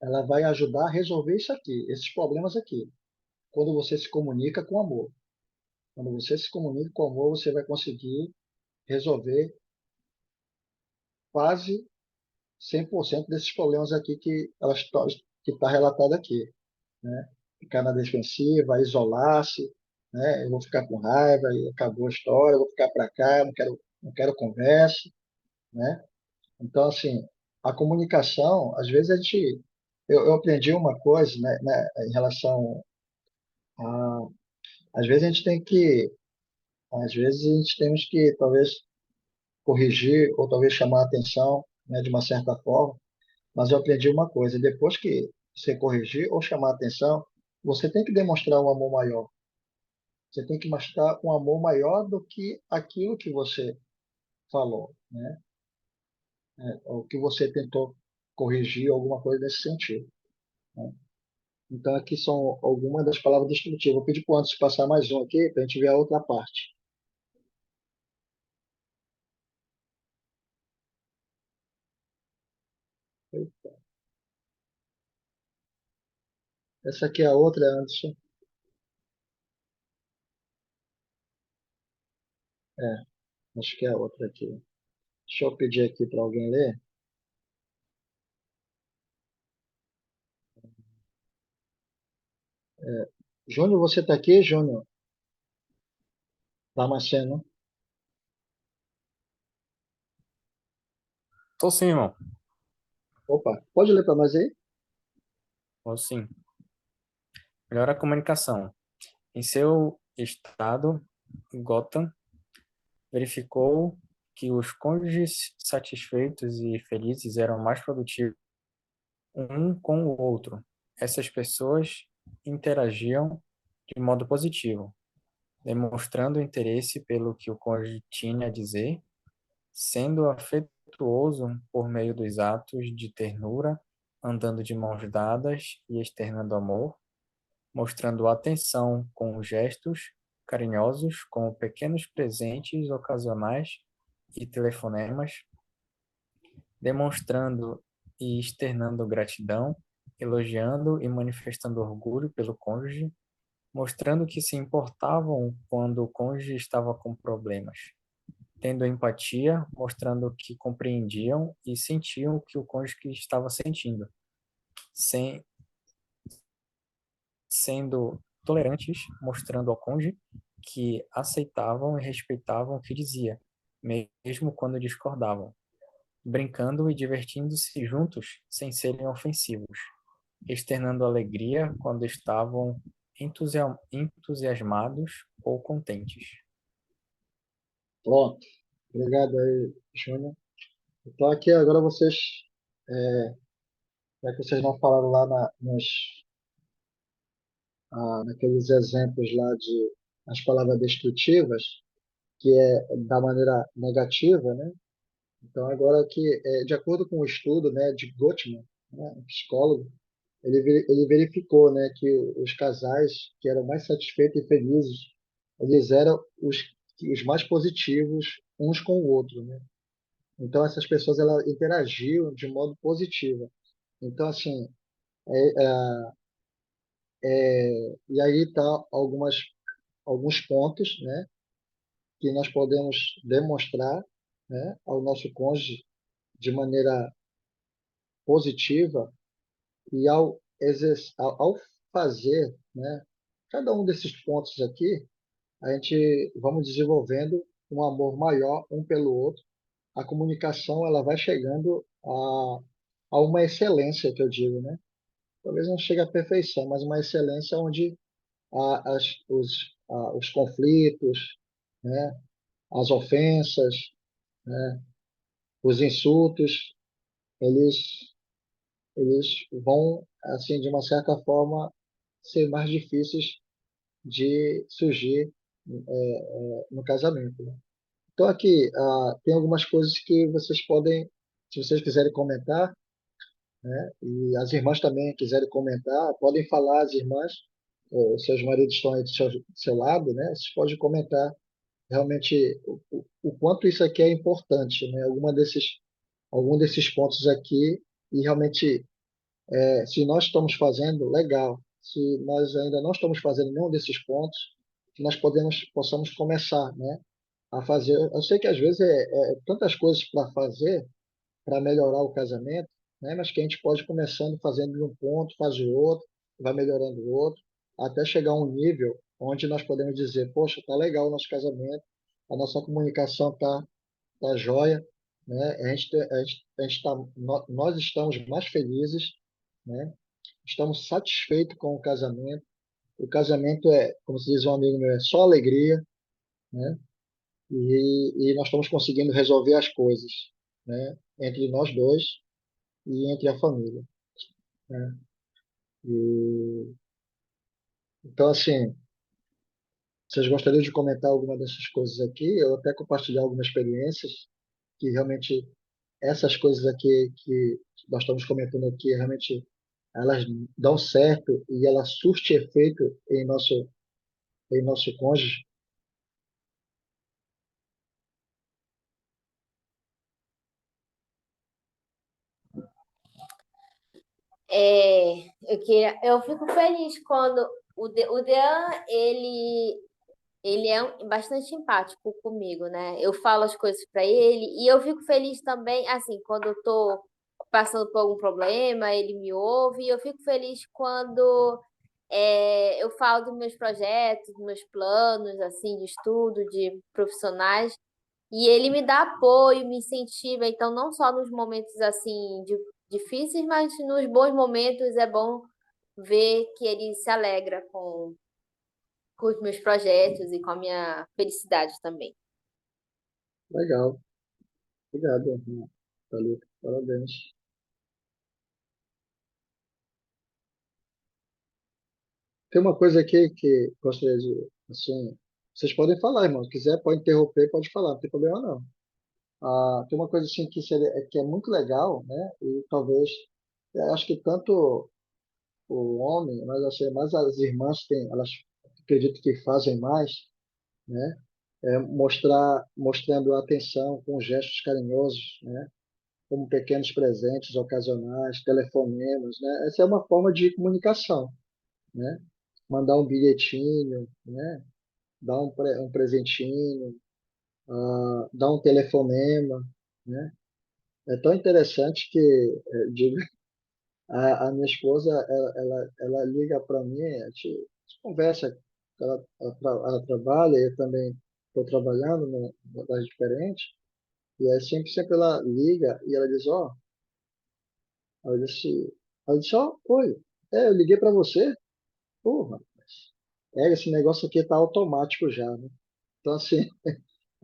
ela vai ajudar a resolver isso aqui, esses problemas aqui. quando você se comunica com amor. Quando você se comunica com amor, você vai conseguir resolver quase 100% desses problemas aqui que está relatado aqui, né? Ficar na defensiva, isolar-se, né? Eu vou ficar com raiva e acabou a história, eu vou ficar para cá, não quero conversa, né? Então, assim, a comunicação, às vezes eu aprendi uma coisa, né, em relação a, às vezes a gente tem que, às vezes a gente temos que talvez corrigir ou talvez chamar a atenção, né, de uma certa forma. Mas eu aprendi uma coisa: depois que você corrigir ou chamar a atenção, você tem que demonstrar um amor maior. Você tem que mostrar um amor maior do que aquilo que você falou, né? Ou que você tentou corrigir, alguma coisa nesse sentido, né? Então, aqui são algumas das palavras descritivas. Vou pedir para o Anderson passar mais um aqui, para a gente ver a outra parte. Essa aqui é a outra, Anderson. É, acho que é a outra aqui. Deixa eu pedir aqui para alguém ler. Júnior, você está aqui, Júnior? Damasceno. Tô sim, irmão. Opa, pode ler para nós aí? Tô sim. Melhora a comunicação. Em seu estado, Gotham verificou que os cônjuges satisfeitos e felizes eram mais produtivos um com o outro. Essas pessoas interagiam de modo positivo, demonstrando interesse pelo que o cônjuge tinha a dizer, sendo afetuoso por meio dos atos de ternura, andando de mãos dadas e externando amor, mostrando atenção com gestos carinhosos, como pequenos presentes ocasionais e telefonemas, demonstrando e externando gratidão, elogiando e manifestando orgulho pelo cônjuge, mostrando que se importavam quando o cônjuge estava com problemas, tendo empatia, mostrando que compreendiam e sentiam o que o cônjuge estava sentindo, sem, sendo tolerantes, mostrando ao cônjuge que aceitavam e respeitavam o que dizia, mesmo quando discordavam, brincando e divertindo-se juntos sem serem ofensivos, externando alegria quando estavam entusiasmados ou contentes. Pronto. Obrigado aí, Júnior. Então, aqui agora vocês, já que vocês não falaram lá naqueles exemplos lá de as palavras destrutivas, que é da maneira negativa, né? Então, agora aqui, de acordo com o estudo, né, de Gottman, né, um psicólogo, ele verificou, né, que os casais que eram mais satisfeitos e felizes, eles eram os mais positivos uns com o outro, né? Então, essas pessoas elas interagiam de modo positivo. Então, assim, é, é, e aí tá alguns pontos, né, que nós podemos demonstrar, né, ao nosso cônjuge de maneira positiva e ao fazer, né, cada um desses pontos aqui, a gente vamos desenvolvendo um amor maior um pelo outro. A comunicação ela vai chegando a uma excelência, que eu digo, né? Talvez não chegue à perfeição, mas uma excelência onde os conflitos, né, as ofensas, né, os insultos, eles, eles vão, assim, de uma certa forma, ser mais difíceis de surgir no casamento, né? Então, aqui, tem algumas coisas que vocês podem, se vocês quiserem comentar, né, e as irmãs também quiserem comentar, podem falar, as irmãs, seus maridos estão aí do seu lado, né? Vocês podem comentar realmente o quanto isso aqui é importante, né? Algum desses pontos aqui, e realmente, se nós estamos fazendo, legal. se nós ainda não estamos fazendo nenhum desses pontos, que nós possamos começar, né, a fazer. Eu sei que às vezes é tantas coisas para fazer para melhorar o casamento, né, mas que a gente pode ir começando fazendo de um ponto, faz o outro, vai melhorando o outro, até chegar a um nível onde nós podemos dizer, poxa, tá legal o nosso casamento, a nossa comunicação tá jóia, né? Nós estamos mais felizes, né? Estamos satisfeitos com o casamento. O casamento é, como se diz um amigo meu, é só alegria, né? E nós estamos conseguindo resolver as coisas, né? Entre nós dois e entre a família, né? E, então, assim, vocês gostariam de comentar alguma dessas coisas aqui? Eu até compartilhar algumas experiências que realmente essas coisas aqui que nós estamos comentando aqui, realmente elas dão certo e elas surtem efeito em nosso cônjuge. Eu fico feliz quando o Dean, ele é bastante empático comigo, né? Eu falo as coisas para ele e eu fico feliz também, assim, quando eu tô passando por algum problema, ele me ouve. E eu fico feliz quando eu falo dos meus projetos, dos meus planos, assim, de estudo, de profissionais. E ele me dá apoio, me incentiva. Então, não só nos momentos, assim, difíceis, mas nos bons momentos é bom ver que ele se alegra com os meus projetos e com a minha felicidade também. Legal. Obrigado, Thalita. Parabéns. Tem uma coisa aqui que gostaria de, assim, vocês podem falar, irmão. Se quiser, pode interromper, pode falar, não tem problema não. Tem uma coisa assim que é muito legal, né? E talvez, eu acho que tanto o homem, mas assim, mais as irmãs têm, elas acredito que fazem mais, né? Mostrando atenção com gestos carinhosos, né? Como pequenos presentes ocasionais, telefonemas, né? Essa é uma forma de comunicação, né? Mandar um bilhetinho, né? Dar um presentinho, dar um telefonema, né? É tão interessante que, digo, a minha esposa, ela liga para mim, a gente conversa, ela trabalha, eu também estou trabalhando no lugar diferente, e aí sempre ela liga e ela diz, ó, ela disse, ó, oi, eu liguei para você, porra, esse negócio aqui tá automático já, né? Então, assim,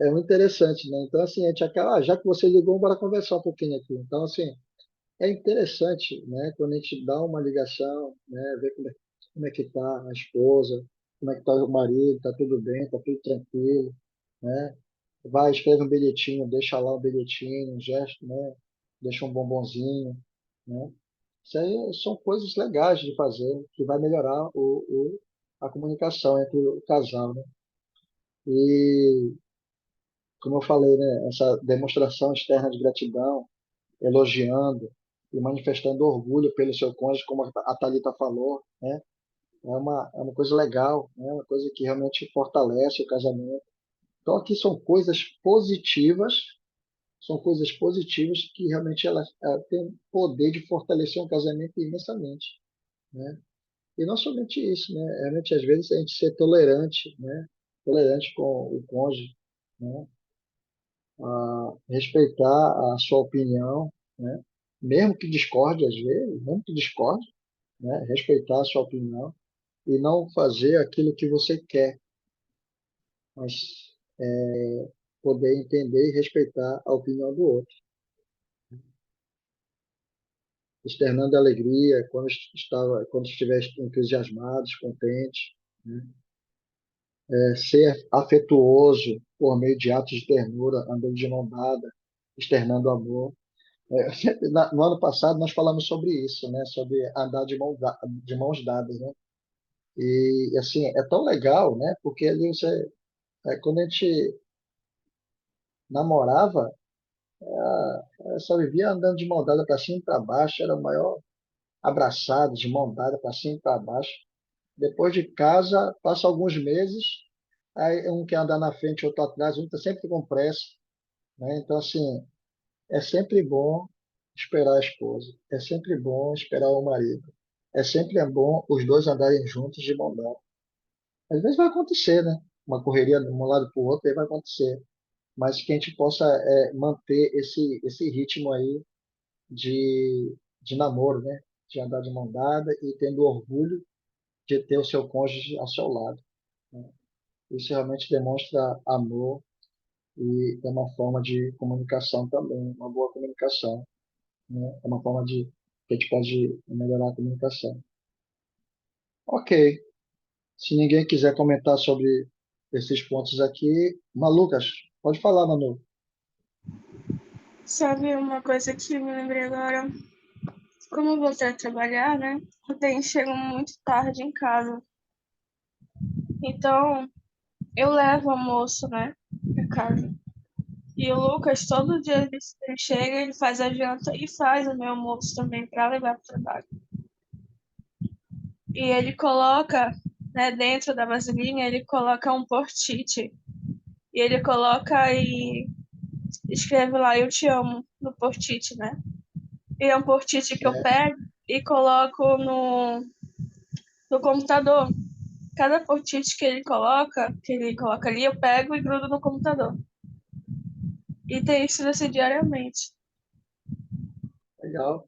é muito interessante, né? Então, assim, a gente acaba, já que você ligou, bora conversar um pouquinho aqui. Então, assim, é interessante, né? Quando a gente dá uma ligação, né? Ver como é que tá a esposa, como é que tá o marido, tá tudo bem, tá tudo tranquilo, né? Vai, escreve um bilhetinho, deixa lá um bilhetinho, um gesto, né? Deixa um bombonzinho, né? Isso aí são coisas legais de fazer, que vai melhorar a comunicação entre o casal, né? E, como eu falei, né? Essa demonstração externa de gratidão, elogiando e manifestando orgulho pelo seu cônjuge, como a Thalita falou, né? É uma coisa legal, né? Uma coisa que realmente fortalece o casamento. Então, aqui são coisas positivas que realmente elas têm o poder de fortalecer um casamento imensamente, né? E não somente isso, né? Realmente, às vezes, a gente ser tolerante, né? Tolerante com o cônjuge, né? Respeitar a sua opinião, né? Mesmo que discorde, às vezes, mesmo que discorde, né? Respeitar a sua opinião e não fazer aquilo que você quer, mas poder entender e respeitar a opinião do outro, externando alegria quando estiver entusiasmado, contente, né? Ser afetuoso por meio de atos de ternura, andando de mão dada, externando amor. No ano passado nós falamos sobre isso, né? Sobre andar de mãos dadas, né? E assim é tão legal, né? Porque ali quando a gente namorava, só vivia andando de mão dada para cima e para baixo, era o maior abraçado de mão dada para cima e para baixo. Depois de casa, passa alguns meses, aí um quer andar na frente, outro atrás, um está sempre com pressa, né? Então, assim, é sempre bom esperar a esposa, é sempre bom esperar o marido, é sempre bom os dois andarem juntos de mão dada. Às vezes vai acontecer, né? Uma correria de um lado para o outro, aí vai acontecer. Mas que a gente possa manter esse ritmo aí de namoro, né? De andar de mão dada e tendo orgulho de ter o seu cônjuge ao seu lado, né? Isso realmente demonstra amor e é uma forma de comunicação também, uma boa comunicação, né? É uma forma de que a gente pode melhorar a comunicação. Ok. Se ninguém quiser comentar sobre esses pontos aqui, Malucas, pode falar, Manu. Sabe uma coisa que eu me lembrei agora? Como eu voltei a trabalhar, né? Eu chego muito tarde em casa. Então, eu levo o almoço, né? Pra casa. E o Lucas, todo dia ele chega, ele faz a janta e faz o meu almoço também para levar para o trabalho. E ele coloca, né, dentro da vasilhinha, ele coloca um post-it. E ele coloca e escreve lá, eu te amo, no post-it, né? E é um post-it que eu É, pego e coloco no computador. Cada post-it que ele coloca ali, eu pego e grudo no computador. E tem isso assim diariamente. legal,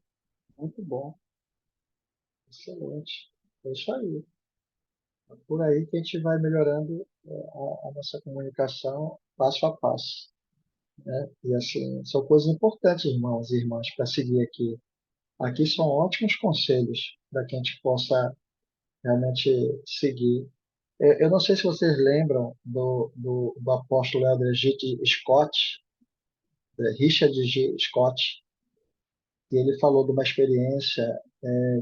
muito bom, excelente. É isso aí. É por aí que a gente vai melhorando a nossa comunicação passo a passo, né? E assim, são coisas importantes, irmãos e irmãs, para seguir aqui. Aqui são ótimos conselhos para que a gente possa realmente seguir. Eu não sei se vocês lembram do apóstolo Elder G. Scott, Richard G. Scott, e ele falou de uma experiência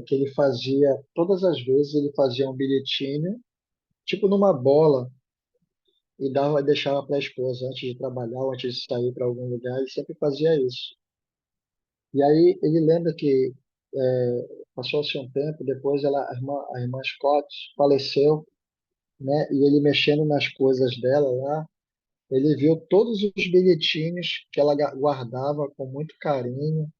que ele fazia, todas as vezes ele fazia um bilhetinho, tipo numa bola, e deixava para a esposa antes de trabalhar ou antes de sair para algum lugar, ele sempre fazia isso. E aí ele lembra que passou-se um tempo, depois a irmã Scott faleceu, né? E ele mexendo nas coisas dela lá, ele viu todos os bilhetinhos que ela guardava com muito carinho,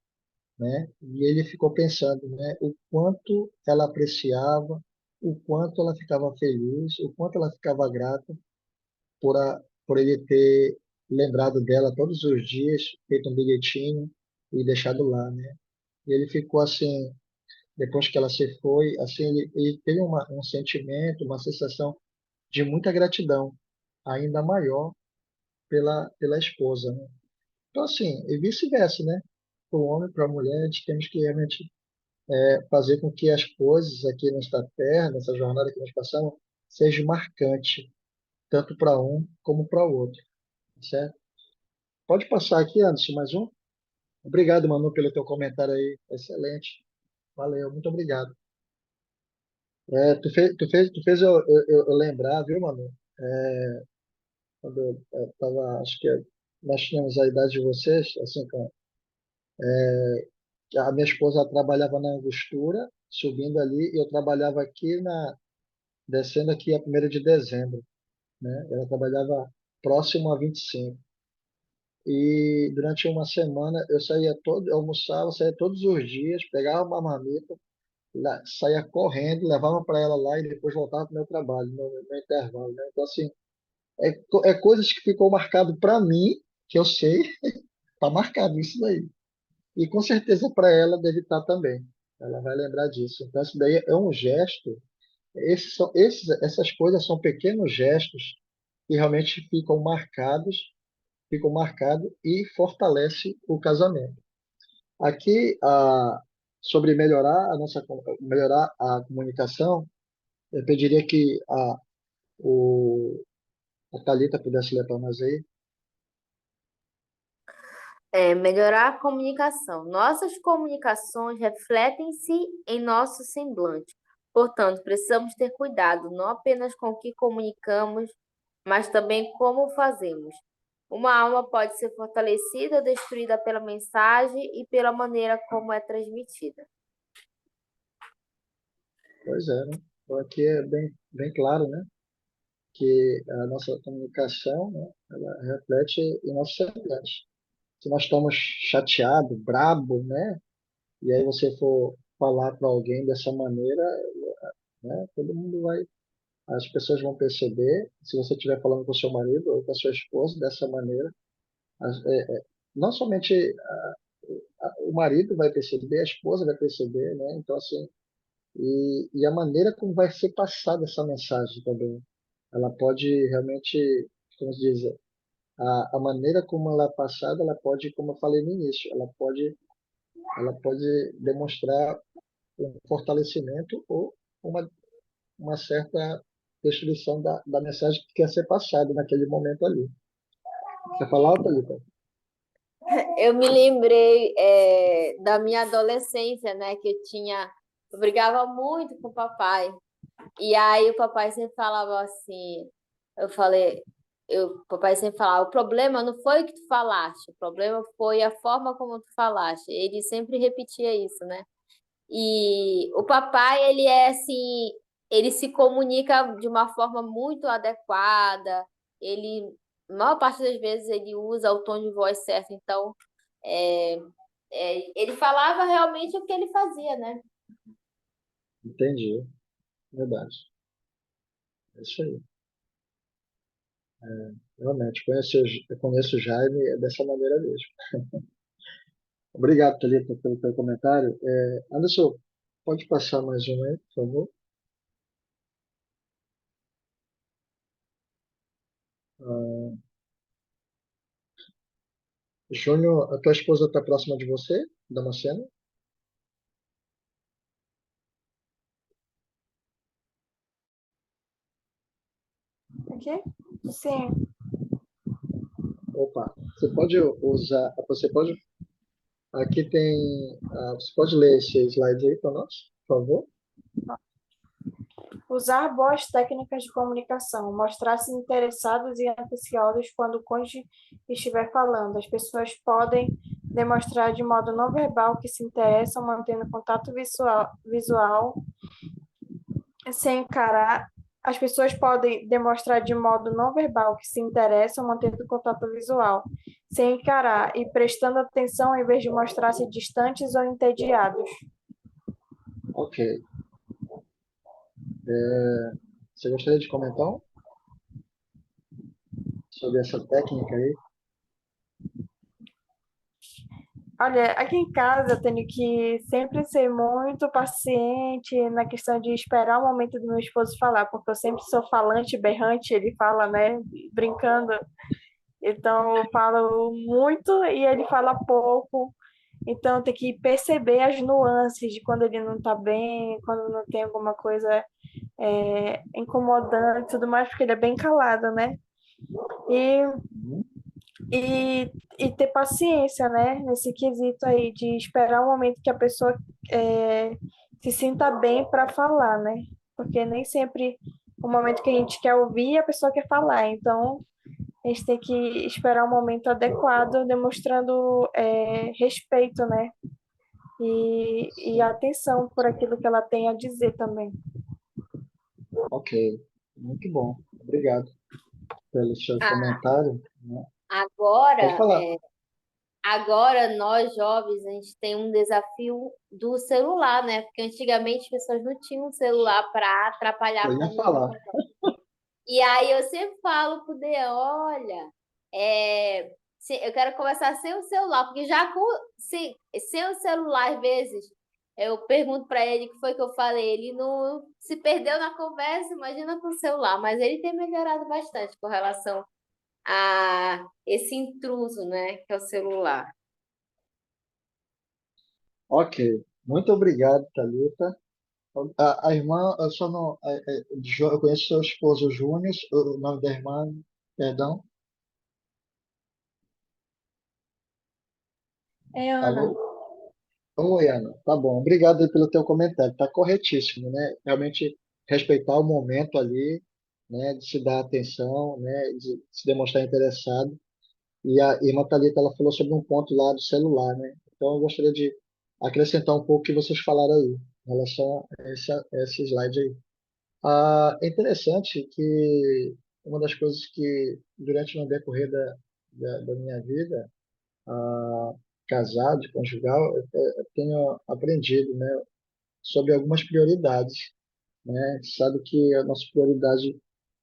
né? E ele ficou pensando, né, o quanto ela apreciava, o quanto ela ficava feliz, o quanto ela ficava grata por ele ter lembrado dela todos os dias, feito um bilhetinho e deixado lá, né? E ele ficou assim, depois que ela se foi, assim, ele teve um sentimento, uma sensação de muita gratidão, ainda maior pela esposa, né? Então, assim, e vice-versa, né? Para o homem, para a mulher, a gente temos que realmente fazer com que as coisas aqui nesta terra, nessa jornada que nós passamos, seja marcante, tanto para um como para o outro, certo? Pode passar aqui, Anderson, mais um? Obrigado, Manu, pelo teu comentário aí, excelente. Valeu, muito obrigado. Tu fez eu lembrar, viu, Manu? Quando eu estava, acho que nós tínhamos a idade de vocês, assim, a minha esposa trabalhava na Angostura, subindo ali, e eu trabalhava aqui descendo aqui a 1º de dezembro, né? Ela trabalhava próximo a 25. E durante uma semana eu almoçava, saía todos os dias, pegava uma marmita, saía correndo, levava para ela lá e depois voltava para o meu trabalho, no intervalo, né? Então, assim, é coisas que ficou marcado para mim, que eu sei, tá marcado isso daí. E com certeza para ela deve estar também. Ela vai lembrar disso. Então, isso daí é um gesto. Essas coisas são pequenos gestos que realmente ficam marcados e fortalece o casamento. Aqui, sobre melhorar a comunicação, eu pediria que a Thalita pudesse ler para nós aí. Melhorar a comunicação. Nossas comunicações refletem-se em nosso semblante. Portanto, precisamos ter cuidado não apenas com o que comunicamos, mas também como o fazemos. Uma alma pode ser fortalecida ou destruída pela mensagem e pela maneira como é transmitida. Pois é, né? Então, aqui é bem claro, né, que a nossa comunicação, né, ela reflete em nossos semblante. Se nós estamos chateados, brabo, né, e aí você for falar para alguém dessa maneira, né, todo mundo vai, as pessoas vão perceber, se você estiver falando com o seu marido ou com a sua esposa dessa maneira, não somente o marido vai perceber, a esposa vai perceber, né? Então, assim, e a maneira como vai ser passada essa mensagem também. Ela pode realmente, como se diz, a maneira como ela é passada, ela pode, como eu falei no início, ela pode demonstrar um fortalecimento ou uma, uma certa destruição da mensagem que quer ser passada naquele momento ali. Você falar, Thalita? Eu me lembrei da minha adolescência, né? Que eu brigava muito com o papai. E aí o papai sempre falava assim, o papai sempre falava, o problema não foi o que tu falaste, o problema foi a forma como tu falaste. Ele sempre repetia isso, né? E o papai, ele é assim, ele se comunica de uma forma muito adequada, ele, a maior parte das vezes, ele usa o tom de voz certo, então, é, ele falava realmente o que ele fazia, né? Entendi. Verdade. É isso aí. Realmente, eu conheço o Jaime dessa maneira mesmo. Obrigado, Thalita, pelo teu comentário. Anderson, pode passar mais um aí, por favor? Ah, Júnior, a tua esposa está próxima de você, Damasceno? Aqui? Sim. Opa, você pode, aqui tem, você pode ler esse slide aí para nós, por favor? Usar boas técnicas de comunicação, mostrar-se interessados e atenciosos quando o cônjuge estiver falando. As pessoas podem demonstrar de modo não verbal que se interessam, mantendo contato visual sem encarar. As pessoas podem demonstrar de modo não verbal que se interessam, mantendo contato visual, sem encarar e prestando atenção em vez de mostrar-se distantes ou entediados. Ok. Você gostaria de comentar sobre essa técnica aí? Olha, aqui em casa eu tenho que sempre ser muito paciente na questão de esperar o momento do meu esposo falar, porque eu sempre sou falante, berrante, ele fala, né, brincando. Então eu falo muito e ele fala pouco. Então tem que perceber as nuances de quando ele não está bem, quando não tem alguma coisa incomodante e tudo mais, porque ele é bem calado, né? E Uhum. e ter paciência, né, nesse quesito aí, de esperar o momento que a pessoa se sinta bem para falar, né? Porque nem sempre o momento que a gente quer ouvir, a pessoa quer falar. Então, a gente tem que esperar o momento adequado, demonstrando respeito, né? E Sim. atenção por aquilo que ela tem a dizer também. Ok, muito bom. Obrigado pelo seu Ah, comentário, né? Pode agora, falar. agora nós jovens, a gente tem um desafio do celular, né? Porque antigamente as pessoas não tinham celular para atrapalhar Eu a ia falar. comunicação. E aí eu sempre falo pro Deus, olha, eu quero conversar sem o celular, porque sem o celular, às vezes, eu pergunto para ele o que foi que eu falei, ele não se perdeu na conversa, imagina com o celular, mas ele tem melhorado bastante com relação a esse intruso, né, que é o celular. Ok, muito obrigado, Thalita. A irmã, eu só não. Eu conheço seu esposo Júnior, o nome da irmã, perdão. É, Ana. Alô? Oi, Ana. Tá bom. Obrigado aí pelo teu comentário. Tá corretíssimo, né? Realmente respeitar o momento ali, né? De se dar atenção, né? De se demonstrar interessado. E a irmã Thalita, ela falou sobre um ponto lá do celular, né? Então eu gostaria de acrescentar um pouco o que vocês falaram aí, em relação a esse slide aí. É interessante que uma das coisas que, durante o decorrer da minha vida, ah, casado, conjugal, eu tenho aprendido, né, sobre algumas prioridades, né? Sabe que a nossa prioridade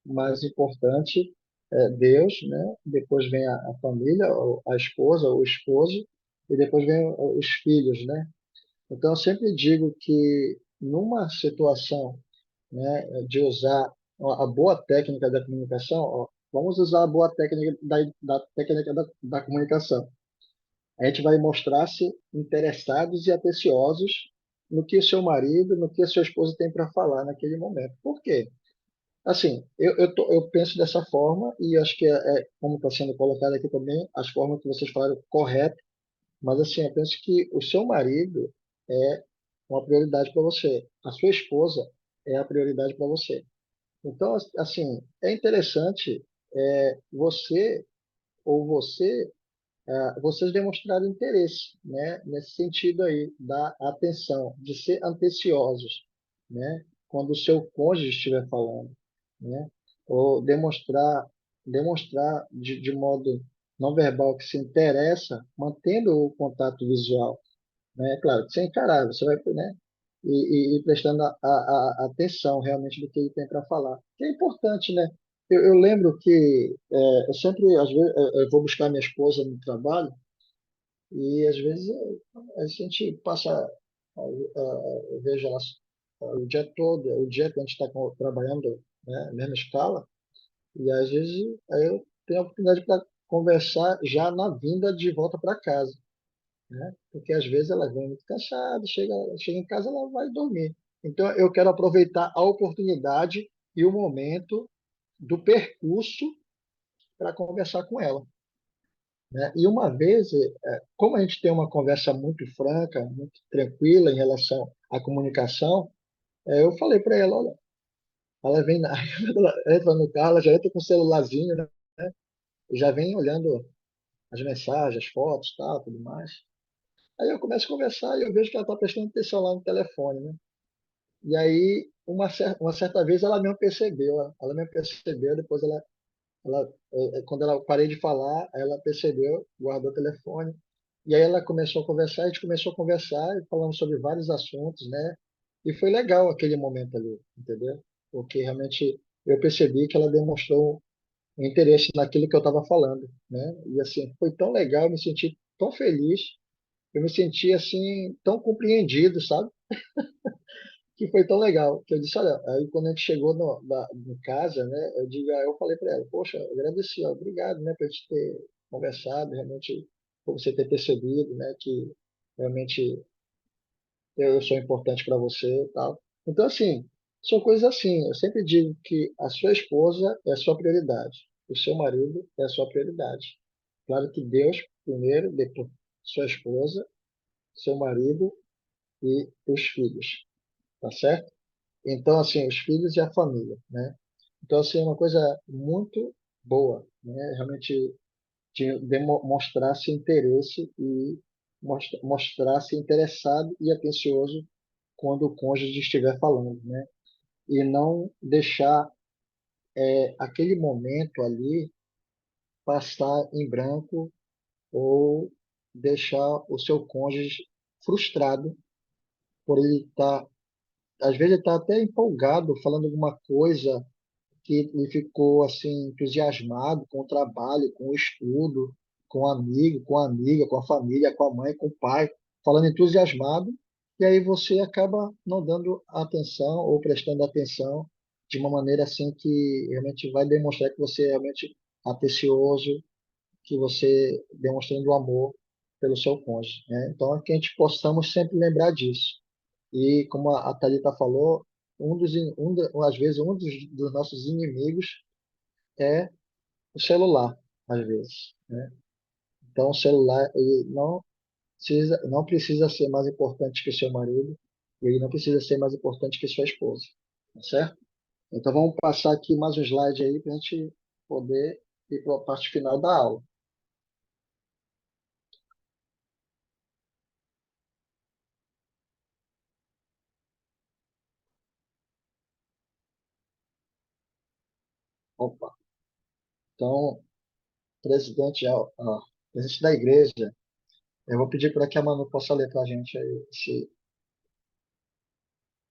mais importante é Deus, né? Depois vem a família, a esposa, o esposo, e depois vem os filhos, né? Então, eu sempre digo que numa situação, né, de usar a boa técnica da comunicação, ó, vamos usar a boa técnica da técnica da comunicação. A gente vai mostrar-se interessados e atenciosos no que o seu marido, no que a sua esposa tem para falar naquele momento. Por quê? Assim, eu penso dessa forma e acho que como está sendo colocado aqui também, as formas que vocês falaram correto, mas assim, eu penso que o seu marido é uma prioridade para você, a sua esposa é a prioridade para você. Então, assim, é interessante você ou você vocês demonstraram interesse, né, nesse sentido aí da atenção, de ser atenciosos, né, quando o seu cônjuge estiver falando, né, ou demonstrar de modo não verbal que se interessa, mantendo o contato visual, né, claro, sem encarar, você vai, né, e prestando a atenção realmente do que ele tem para falar, que é importante, né? Eu lembro que eu sempre, às vezes, eu vou buscar minha esposa no trabalho e às vezes a gente passa, eu vejo ela o dia todo, o dia que a gente está trabalhando, né, na mesma escala, e às vezes aí eu tenho a oportunidade para conversar já na vinda de volta para casa, né? Porque às vezes ela vem muito cansada, chega em casa ela vai dormir. Então eu quero aproveitar a oportunidade e o momento do percurso para conversar com ela, né? E uma vez, como a gente tem uma conversa muito franca, muito tranquila em relação à comunicação, eu falei para ela, olha, ela vem, ela entra no carro, ela já entra com o celularzinho, né? E já vem olhando as mensagens, as fotos, tal, tudo mais. Aí eu começo a conversar e eu vejo que ela está prestando atenção lá no telefone, né? E aí, uma certa vez, ela me percebeu, depois quando ela parei de falar, ela percebeu, guardou o telefone, e aí ela começou a conversar, a gente começou a conversar, e falando sobre vários assuntos, né? E foi legal aquele momento ali, entendeu? Porque realmente eu percebi que ela demonstrou um interesse naquilo que eu estava falando, né? E assim, foi tão legal, eu me senti tão feliz, eu me senti assim, tão compreendido, sabe? Que foi tão legal, que eu disse, olha, aí quando a gente chegou em casa, né, eu falei para ela, poxa, eu agradeci, ó, obrigado, né, por a gente ter conversado, realmente, por você ter percebido, né, que realmente eu sou importante para você e tal. Então, assim, são coisas assim, eu sempre digo que a sua esposa é a sua prioridade, o seu marido é a sua prioridade. Claro que Deus primeiro, depois sua esposa, seu marido e os filhos, tá certo? Então, assim, os filhos e a família, né? Então, assim, é uma coisa muito boa, né? Realmente mostrar-se interesse e mostrar-se interessado e atencioso quando o cônjuge estiver falando, né? E não deixar aquele momento ali passar em branco ou deixar o seu cônjuge frustrado por ele estar, às vezes ele está até empolgado falando alguma coisa que ele ficou assim entusiasmado com o trabalho, com o estudo, com o amigo, com a amiga, com a família, com a mãe, com o pai, falando entusiasmado, e aí você acaba não dando atenção ou prestando atenção de uma maneira assim que realmente vai demonstrar que você é realmente atencioso, que você demonstrando amor pelo seu cônjuge, né? Então, é que a gente possamos sempre lembrar disso. E como a Thalita falou, às vezes dos nossos inimigos é o celular, às vezes, né? Então, o celular ele não precisa ser mais importante que o seu marido, e ele não precisa ser mais importante que sua esposa, tá certo? Então, vamos passar aqui mais um slide aí para a gente poder ir para a parte final da aula. Opa. Então, presidente, presidente da igreja, eu vou pedir para que a Manu possa ler para a gente aí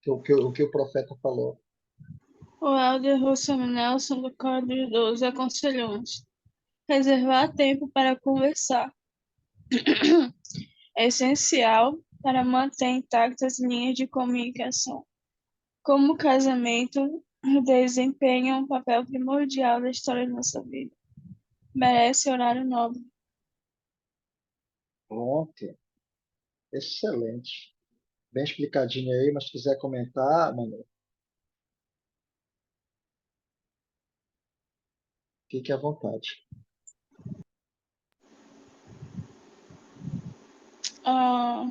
o que o profeta falou. O Elder Russell Nelson, do Coro dos 12, aconselhou-nos: reservar tempo para conversar é essencial para manter intactas as linhas de comunicação. Como o casamento desempenha um papel primordial na história de nossa vida, merece horário nobre. Pronto, excelente. Bem explicadinho aí, mas se quiser comentar, Manu, fique à vontade. Ah,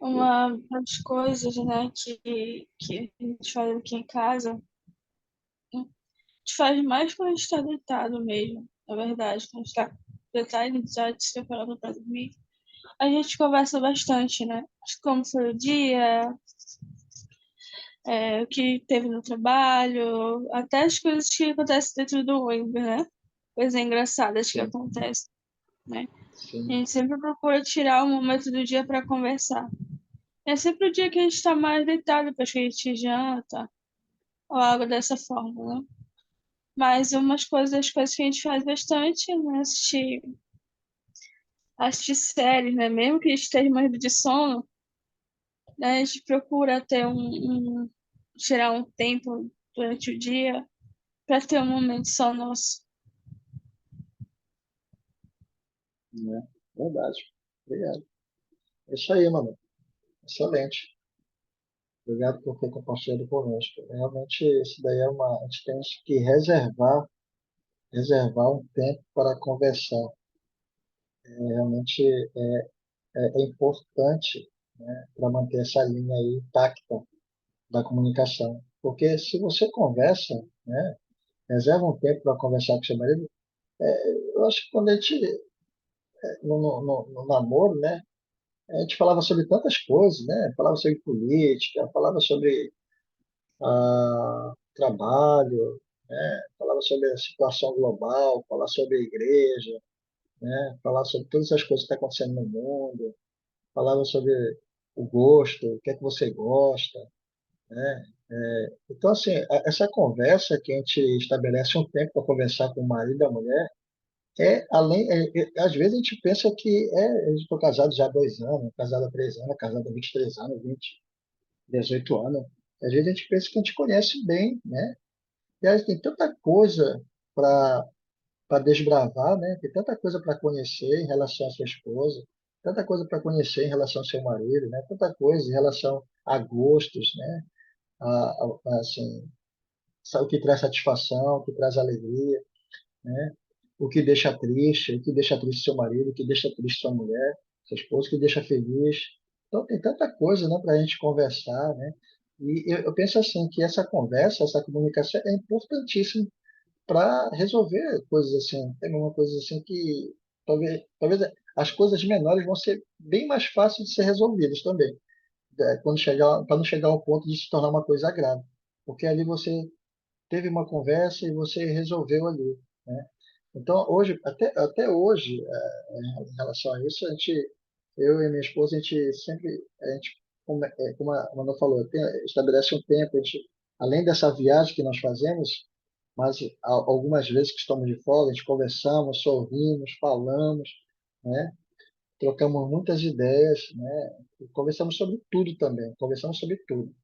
uma das coisas, né, que a gente faz aqui em casa, a gente faz mais quando a gente está deitado mesmo, na verdade, quando a gente está deitado, já se preparando para dormir. A gente conversa bastante, né? Como foi o dia, o que teve no trabalho, até as coisas que acontecem dentro do ônibus, né? Coisas engraçadas que Sim, acontecem, né? A sim, gente sempre procura tirar um momento do dia para conversar. É sempre o dia que a gente está mais deitado, depois que a gente janta, ou algo dessa forma, né? Mas as coisas que a gente faz bastante, né? Assistir séries, né? Mesmo que a gente esteja morrendo de sono, né? A gente procura ter tirar um tempo durante o dia para ter um momento só nosso. né? Verdade. Obrigado. É isso aí, Manu. Excelente. Obrigado por ter compartilhado conosco. Realmente, isso daí a gente tem que reservar um tempo para conversar. Realmente é importante, né, para manter essa linha aí intacta da comunicação. Porque se você conversa, né, reserva um tempo para conversar com seu marido, eu acho que quando a gente, no namoro, né, a gente falava sobre tantas coisas, né, falava sobre política, falava sobre trabalho, né, falava sobre a situação global, falava sobre a igreja, né, falava sobre todas as coisas que estão acontecendo no mundo, falava sobre o gosto, o que é que você gosta, né? Então, assim, essa conversa que a gente estabelece um tempo para conversar com o marido e a mulher, às vezes a gente pensa que eu estou casado já há 2 anos, casado há 3 anos, casado há 23 anos, 20, 18 anos. Às vezes a gente pensa que a gente conhece bem, né? E aí tem tanta coisa para desbravar, né? Tem tanta coisa para conhecer em relação à sua esposa, tanta coisa para conhecer em relação ao seu marido, né? Tanta coisa em relação a gostos, né? Assim, o que traz satisfação, o que traz alegria, né? O que deixa triste seu marido, o que deixa triste sua mulher, sua esposa, o que deixa feliz. Então tem tanta coisa, né, para a gente conversar, né? E eu penso assim que essa conversa, essa comunicação é importantíssima para resolver coisas assim. Tem uma coisa assim que talvez as coisas menores vão ser bem mais fáceis de ser resolvidas também, quando chegar, para não chegar ao ponto de se tornar uma coisa grave, porque ali você teve uma conversa e você resolveu ali, né? Então hoje, até hoje, em relação a isso, eu e minha esposa, a gente, como a Amanda falou, estabelece um tempo, a gente, além dessa viagem que nós fazemos, mas algumas vezes que estamos de folga, a gente conversamos, sorrimos, falamos, né? Trocamos muitas ideias, né? E conversamos sobre tudo também, conversamos sobre tudo,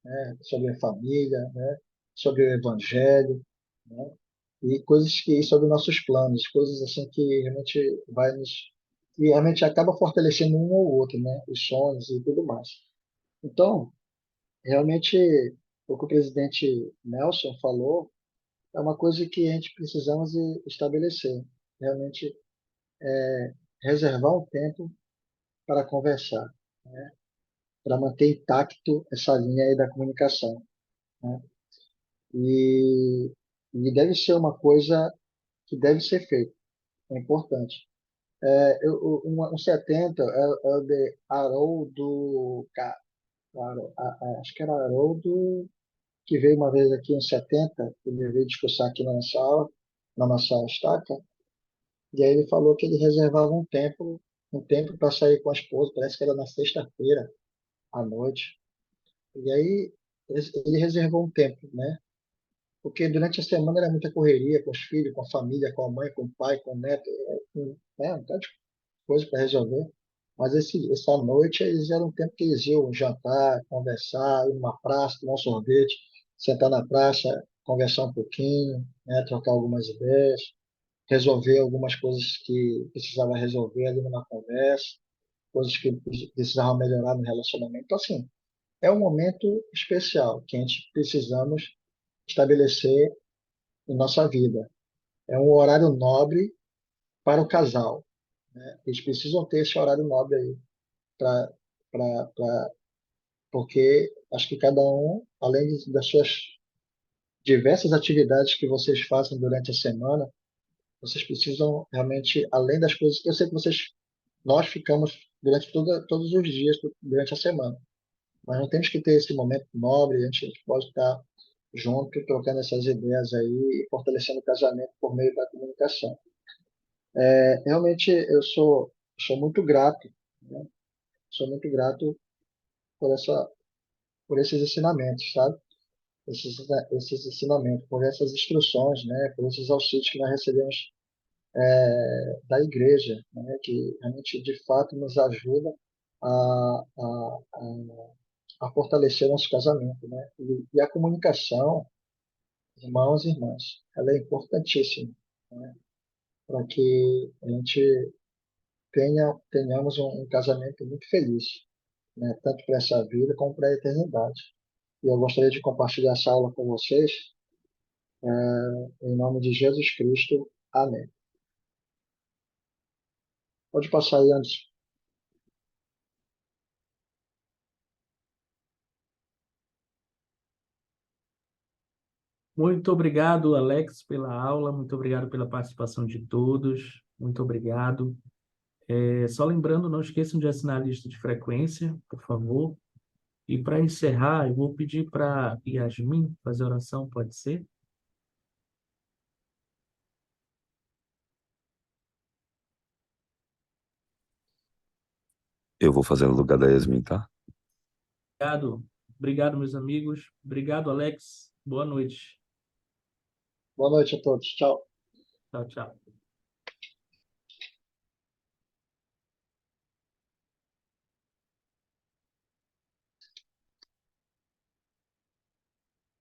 né? Sobre a família, né? Sobre o evangelho, né? E coisas que sobre nossos planos, coisas assim que realmente que realmente acaba fortalecendo um ou outro, né? Os sonhos e tudo mais. Então, realmente o que o presidente Nelson falou é uma coisa que a gente precisamos estabelecer, realmente reservar um tempo para conversar, né? Para manter intacto essa linha aí da comunicação, né? E, e deve ser uma coisa que deve ser feita, é importante. Um 70 é o de Haroldo, acho que era Haroldo, que veio uma vez aqui em 70, ele veio discursar aqui na nossa aula, na nossa estaca, e aí ele falou que ele reservava um tempo para sair com a esposa, parece que era na sexta-feira à noite. E aí ele reservou um tempo, né? Porque durante a semana era muita correria com os filhos, com a família, com a mãe, com o pai, com o neto, um tanto de coisa para resolver. Mas essa noite eles eram um tempo que eles iam jantar, conversar, ir numa praça, tomar um sorvete, sentar na praça, conversar um pouquinho, né, trocar algumas ideias, resolver algumas coisas que precisava resolver ali numa conversa, coisas que precisavam melhorar no relacionamento. Então, assim, é um momento especial que a gente precisamos estabelecer em nossa vida. É um horário nobre para o casal, né? Eles precisam ter esse horário nobre aí, pra, porque acho que cada um, além das suas diversas atividades que vocês fazem durante a semana, vocês precisam realmente, além das coisas que eu sei que nós ficamos durante todos os dias, durante a semana. Mas não temos que ter esse momento nobre, a gente pode estar junto, trocando essas ideias aí e fortalecendo o casamento por meio da comunicação. Realmente sou muito grato, né? Sou muito grato por por esses ensinamentos, sabe? Esses ensinamentos, por essas instruções, né? Por esses auxílios que nós recebemos da igreja, né? Que realmente, de fato, nos ajuda a, a, a, a fortalecer nosso casamento, né? E a comunicação, irmãos e irmãs, ela é importantíssima, né? Para que a gente tenhamos um casamento muito feliz, né? Tanto para essa vida como para a eternidade. E eu gostaria de compartilhar essa aula com vocês, em nome de Jesus Cristo. Amém. Pode passar aí, Anderson. Muito obrigado, Alex, pela aula, muito obrigado pela participação de todos, muito obrigado. Só lembrando, não esqueçam de assinar a lista de frequência, por favor. E para encerrar, eu vou pedir para Yasmin fazer a oração, pode ser? Eu vou fazer no lugar da Yasmin, tá? Obrigado, obrigado, meus amigos. Obrigado, Alex. Boa noite. Boa noite a todos. Tchau. Tchau, tchau.